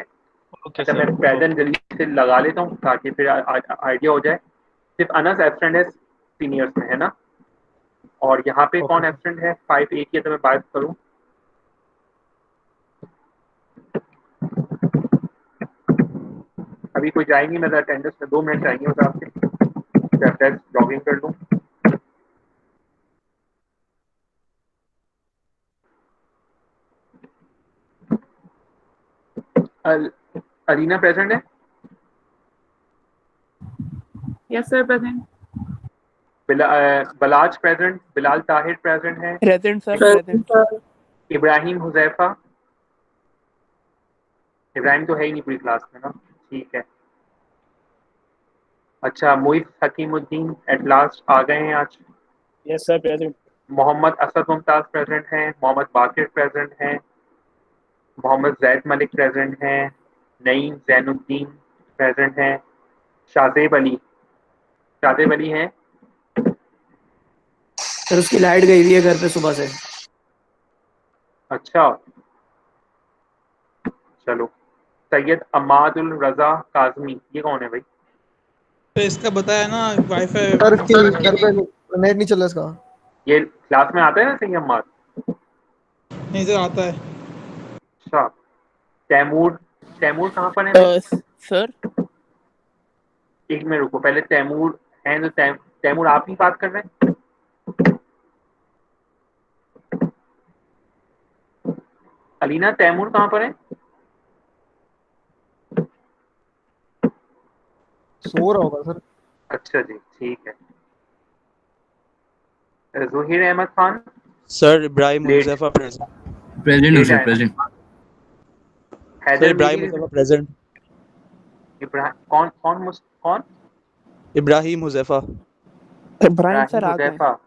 [SPEAKER 13] ओके
[SPEAKER 1] अच्छा मैं
[SPEAKER 13] सर।
[SPEAKER 1] पैदल जल्दी से लगा लेता हूँ ताकि फिर आइडिया हो जाए। सिर्फ अनस एब्सेंट है सीनियर्स में, है ना? और यहाँ पे
[SPEAKER 13] ओके
[SPEAKER 1] कौन
[SPEAKER 13] सर।
[SPEAKER 1] एब्सेंट है? 5 एक ही है, तो मैं बात करूँ। अभी कोई जाएंगी, मैं अटेंडेंस में 2 मिनट चाहिए होता आपके, लॉगिंग कर लूँ। अलीना प्रेजेंट है?
[SPEAKER 7] Yes sir present.
[SPEAKER 1] Balaj present, Bilal Tahir present है,
[SPEAKER 10] present sir, present.
[SPEAKER 1] Ibrahim Huzaifa, Ibrahim तो है ही नहीं पूरी क्लास में ना, ठीक है। अच्छा, मोइज हकीमुद्दीन एट लास्ट आ गए हैं आज।
[SPEAKER 14] Yes sir present.
[SPEAKER 1] Mohammad Asad Mumtaz present हैं, मोहम्मद बाकिर प्रेजेंट हैं, मोहम्मद जैद मलिक प्रेजेंट हैं, नईम जैनुद्दीन प्रेजेंट हैं, शादेब अली हैं।
[SPEAKER 2] सर उसकी लाइट गई हुई है घर पे सुबह से।
[SPEAKER 1] अच्छा चलो। सैयद अमादुल रजा काजमी, ये कौन है भाई?
[SPEAKER 9] तो इसका बताया ना वाईफाई
[SPEAKER 4] सर कि घर पे नेट नहीं चल रहा इसका।
[SPEAKER 1] ये क्लास में आता है ना सैयद अमाद?
[SPEAKER 9] नहीं सर आता है।
[SPEAKER 1] अच्छा, तैमूर कहाँ पर है भाई?
[SPEAKER 10] सर
[SPEAKER 1] एक मिनट रुको, पहले तैमूर है तो तैमूर आप ही बात कर रहे हैं? अलीना तैमूर कहाँ पर है?
[SPEAKER 4] सो रहा होगा सर।
[SPEAKER 1] अच्छा जी ठीक है। Zuhair Ahmed Khan
[SPEAKER 12] sir Ibrahim
[SPEAKER 1] late
[SPEAKER 12] Huzaifa present.
[SPEAKER 11] Present
[SPEAKER 1] late
[SPEAKER 11] sir,
[SPEAKER 1] आया ना?
[SPEAKER 11] प्रेजेंट।
[SPEAKER 12] सर
[SPEAKER 1] हैदर
[SPEAKER 12] इब्राहिम
[SPEAKER 1] मेरी
[SPEAKER 12] हुजैफा प्रेजेंट।
[SPEAKER 1] कौन?
[SPEAKER 12] इब्राहिम हुजैफा।
[SPEAKER 10] इब्राहिम सर
[SPEAKER 1] इब्राहिम
[SPEAKER 10] आ गए।
[SPEAKER 1] हुजैफा।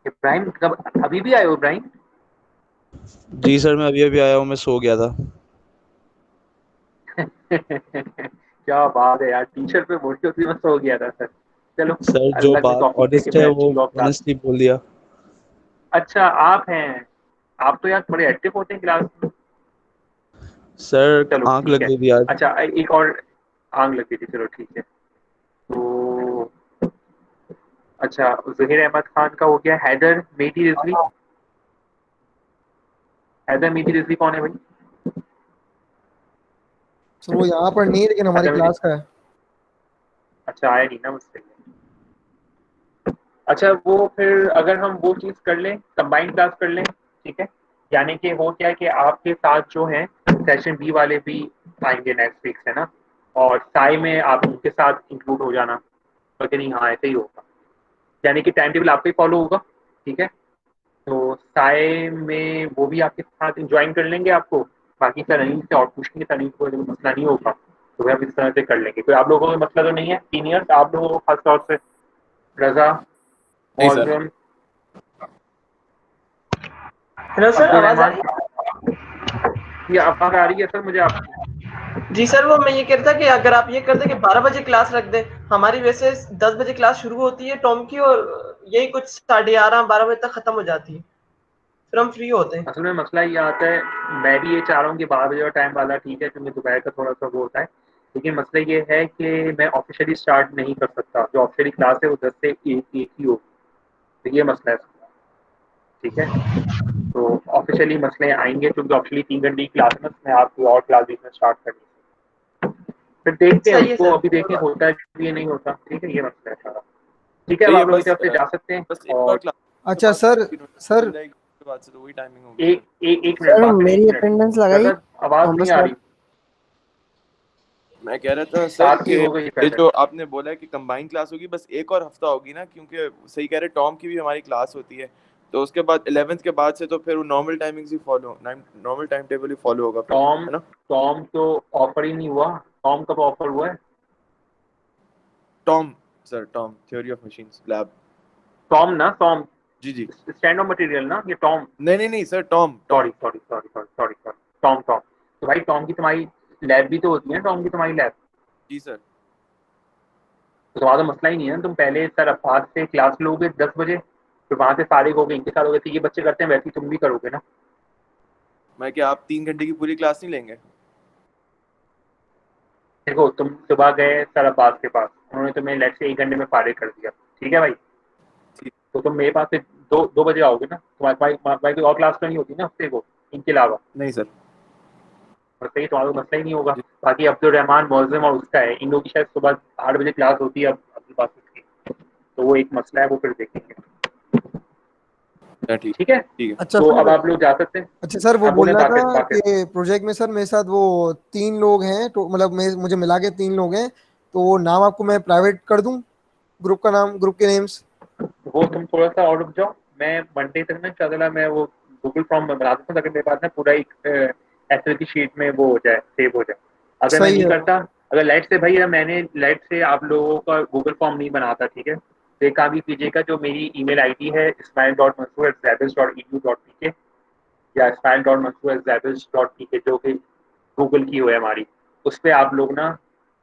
[SPEAKER 1] इब्राहिम कब, अभी भी आए हो इब्राहिम?
[SPEAKER 12] जी सर मैं अभी आया हूँ, मैं सो गया था।
[SPEAKER 1] क्या बात है यार, टीचर पे बोलती होती मैं सो गया था सर। चलो,
[SPEAKER 12] सर जो
[SPEAKER 1] अल्लाह की
[SPEAKER 12] बात
[SPEAKER 1] तौफीक है कि
[SPEAKER 12] ऑनेस्ट है
[SPEAKER 1] मैं
[SPEAKER 12] वो
[SPEAKER 1] चीफ ऑफ क्लास।
[SPEAKER 12] ऑनेस्टली बोल दिया।
[SPEAKER 1] अच्छा आप हैं, आप तो यार बड़े एक्टिव होते हैं क्लास में।
[SPEAKER 12] सर
[SPEAKER 1] चलो
[SPEAKER 12] आंख
[SPEAKER 1] ठीक
[SPEAKER 12] लग
[SPEAKER 1] है।
[SPEAKER 12] गई थी आज।
[SPEAKER 1] अच्छा एक और आंग लग गई थी, चलो ठीक है। तो अच्छा, ज़हीर अहमद खान का हो गया। हैदर मेहदी रिजवी कौन है भाई?
[SPEAKER 4] सर वो यहाँ पर नहीं है लेकिन हमारी
[SPEAKER 1] हैदर
[SPEAKER 4] क्लास का है।
[SPEAKER 1] अच्छा आया नहीं ना मुझसे। अच्छा वो फिर अगर हम वो चीज़ कर लें, कंबाइंड क्लास कर लें, ठीक है। यानी कि हो क्या है कि आपके साथ जो है सेशन बी वाले भी आएंगे नेक्स्ट वीक से ना, और साई में आप उनके साथ इंक्लूड हो जाना। बल्कि नहीं, हाँ ऐसे ही होगा, यानी कि टाइम टेबल आपका ही फॉलो होगा, ठीक है। तो साय में वो भी आपके साथ ज्वाइन कर लेंगे आपको। बाकी तरीन से और पूछेंगे, तरीन को कोई मसला नहीं होगा तो वह आप इस तरह से कर लेंगे। कोई आप लोगों को मसला तो नहीं है? सीनियर्स आप लोगों को खासतौर से रजा,
[SPEAKER 12] नहीं sir.
[SPEAKER 1] Maujam,
[SPEAKER 3] hello sir,
[SPEAKER 1] Abdul
[SPEAKER 3] आवाज आ
[SPEAKER 1] रहमान,
[SPEAKER 3] रही है?
[SPEAKER 1] ये आवाज आ रही है सर मुझे आपकी?
[SPEAKER 3] जी सर, वो मैं ये कह रहा था कि अगर आप ये कर दें कि 12 बजे क्लास रख दें, हमारी वैसे 10 बजे क्लास शुरू होती है टॉम की, और यही कुछ 11:30-12 बजे तक खत्म हो जाती है, फिर हम फ्री होते हैं।
[SPEAKER 1] असल में मसला ये आता है, मैं भी ये चाह रहा हूँ कि 12 बजे का टाइम वाला ठीक है, क्योंकि दोपहर का थोड़ा सा वो होता है। लेकिन मसला ये है कि मैं ऑफिशियली स्टार्ट नहीं कर सकता, जो ऑफिशियली क्लास है वो 10 से 1 ही होगी। तो ये मसला है, ठीक है। तो ऑफिशियली मसले आएंगे, क्योंकि ऑफिशियली 3 घंटे की क्लास में मैं आपको और क्लास बीच में स्टार्ट करनी, फिर देखते हैं
[SPEAKER 3] सही है
[SPEAKER 1] उसको,
[SPEAKER 3] सर,
[SPEAKER 1] अभी
[SPEAKER 3] कोई
[SPEAKER 1] देखते हैं
[SPEAKER 3] बात
[SPEAKER 1] होता है कि ये नहीं होता, ठीक है। ये मसला है सारा, ठीक है।
[SPEAKER 12] तो
[SPEAKER 1] अब
[SPEAKER 12] ये
[SPEAKER 1] आप लोग
[SPEAKER 12] बस
[SPEAKER 1] इस तरफ से जा सकते हैं।
[SPEAKER 12] बस एक और
[SPEAKER 1] और
[SPEAKER 12] क्लास
[SPEAKER 4] अच्छा सर। सर
[SPEAKER 12] बन जाएगी उसके बाद से तो वही टाइमिंग होगी फिर।
[SPEAKER 1] एक मिनट
[SPEAKER 2] सर
[SPEAKER 1] बात करें, एक
[SPEAKER 2] मेरी
[SPEAKER 1] मिनट।
[SPEAKER 2] अटेंडेंस लगाई
[SPEAKER 1] रजत आवाज
[SPEAKER 2] ऑन द
[SPEAKER 1] नहीं आ
[SPEAKER 2] स्पॉट।
[SPEAKER 1] रही।
[SPEAKER 12] मैं कह रहा था सर
[SPEAKER 1] सात
[SPEAKER 12] कि
[SPEAKER 1] की हो गई
[SPEAKER 12] ये
[SPEAKER 1] पहले।
[SPEAKER 12] जो आपने बोला है कि कंबाइंड क्लास होगी, बस एक और हफ्ता होगी ना, क्योंकि सही कह रहे टॉम की भी हमारी क्लास होती है। तो उसके बाद 11th के बाद से तो फिर वो नॉर्मल टाइमिंग्स ही फॉलो, नॉर्मल टाइम टेबल ही फॉलो होगा फिर,
[SPEAKER 1] टॉम
[SPEAKER 12] है ना?
[SPEAKER 1] टॉम तो ऑफर ही नहीं हुआ। टॉम कब ऑफर हुआ है?
[SPEAKER 12] TOM sir, TOM theory of machines lab.
[SPEAKER 1] TOM ना, टॉम
[SPEAKER 12] जी जी।
[SPEAKER 1] स्टैंड ऑफ मटेरियल ना, ये टॉम।
[SPEAKER 12] नहीं sir, TOM
[SPEAKER 1] sorry
[SPEAKER 12] TOM.
[SPEAKER 1] Sorry sorry sorry sorry sorry, TOM TOM. तो भाई टॉम की तुम्हारी लैब भी तो होती है, टॉम की तुम्हारी लैब।
[SPEAKER 12] जी सर।
[SPEAKER 1] तो तुम्हारा तो मसला ही नहीं है, तुम पहले सर अब्बास से क्लास लोगे 10 बजे, फिर वहां से फारिग होगे, इनके साथ होगे, तो ये बच्चे करते हैं वैसे ही तुम भी करोगे ना।
[SPEAKER 12] मैं क्या आप 3 घंटे की पूरी क्लास नहीं लेंगे?
[SPEAKER 1] देखो तुम सुबह गए सर अब्बास के पास, उन्होंने तुम्हें लेट से 1 घंटे में फारिग कर दिया, ठीक है भाई। तो तुम मेरे पास से 2 बजे आओगे ना, तुम्हारे भाई कोई और क्लास तो नहीं होती ना हफ्ते को इनके अलावा?
[SPEAKER 12] नहीं सर।
[SPEAKER 1] और सही, तुम्हारा मसला ही नहीं होगा। बाकी अब्दुल रहमान, मौजम और उसका है, इन लोगों की शायद सुबह 8 बजे क्लास होती है अब अब्दुल बासित की, तो वो एक मसला है, वो फिर देखेंगे। ठीक है।
[SPEAKER 4] अच्छा
[SPEAKER 1] तो
[SPEAKER 4] सर,
[SPEAKER 1] अब आप लोग जा सकते हैं।
[SPEAKER 4] अच्छा सर वो
[SPEAKER 1] आप बोले
[SPEAKER 4] बोल रहा था
[SPEAKER 1] बाकी
[SPEAKER 4] कि प्रोजेक्ट में सर मेरे साथ वो 3 लोग हैं, तो मतलब मुझे मिला के 3 लोग हैं, तो वो नाम आपको मैं प्राइवेट कर दूं, ग्रुप का नाम, ग्रुप के नेम्स।
[SPEAKER 1] वो तुम थोड़ा सा और रुक जाओ, मैं मंडे तक ना इंशाल्लाह मैं वो गूगल फॉर्म में बना देता हूँ ताकि मेरे पास ना पूरा एक एक्सेल की शीट में वो हो जाए, सेव हो जाए। अगर मैं
[SPEAKER 4] सही
[SPEAKER 1] नहीं
[SPEAKER 4] है।
[SPEAKER 1] करता, अगर लाइट से भैया मैंने लाइट से आप लोगों का गूगल फॉर्म नहीं बनाता, ठीक है, तो एक काम ही कीजिएगा, जो मेरी ईमेल आईडी है ismail.mansoor@zabels.edu.pk या ismail.mansoor@zabels.pk जो कि गूगल की हो है हमारी, उस पर आप लोग ना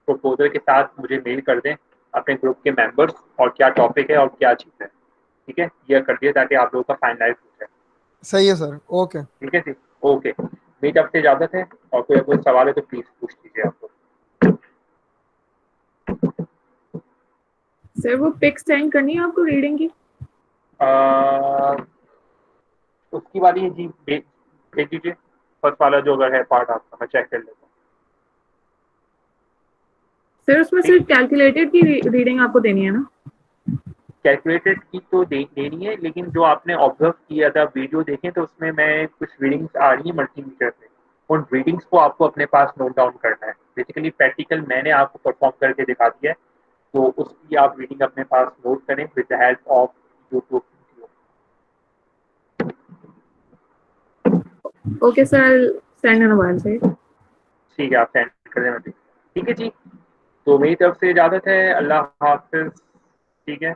[SPEAKER 1] प्रपोजल के साथ मुझे मेल कर दें अपने ग्रुप के मेंबर्स और क्या टॉपिक है और क्या चीज़ है, ठीक है, ये कर दिए ताकि आप लोगों का फाइनलाइज हो जाए।
[SPEAKER 4] सही है सर, ओके।
[SPEAKER 1] ठीक है जी, ओके। मेरी तरफ से इजाज़त है, और कोई सवाल है तो प्लीज़ पूछ लीजिए आप लोग।
[SPEAKER 7] सर वो पिक सेंड करनी है आपको रीडिंग की?
[SPEAKER 1] उसकी वाली जी भेज दीजिए, फर्स्ट वाला जो अगर है पार्ट आपका, मैं चेक कर लेता हूँ।
[SPEAKER 7] सर उसमें सिर्फ कैलकुलेटेड की रीडिंग आपको देनी है ना?
[SPEAKER 1] कैलकुलेटेड की तो देनी है, लेकिन जो आपने ऑब्जर्व किया था वीडियो देखें तो उसमें मैं कुछ रीडिंग्स आ रही है मल्टीमीटर से, उन रीडिंग्स को आपको अपने पास नोट डाउन करना है। बेसिकली प्रैक्टिकल मैंने आपको परफॉर्म करके दिखा दिया है, तो उसकी आप रीडिंग अपने पास नोट करें with the help of YouTube video.
[SPEAKER 7] Okay sir, send on WhatsApp से।
[SPEAKER 1] ठीक है, आप सेंड कर देना। ठीक है जी, तो मेरी तरफ से इजाज़त है, अल्लाह हाफिज़। ठीक है,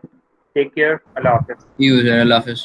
[SPEAKER 1] टेक केयर, अल्लाह हाफिज़।
[SPEAKER 11] अल्लाह हाफिज़।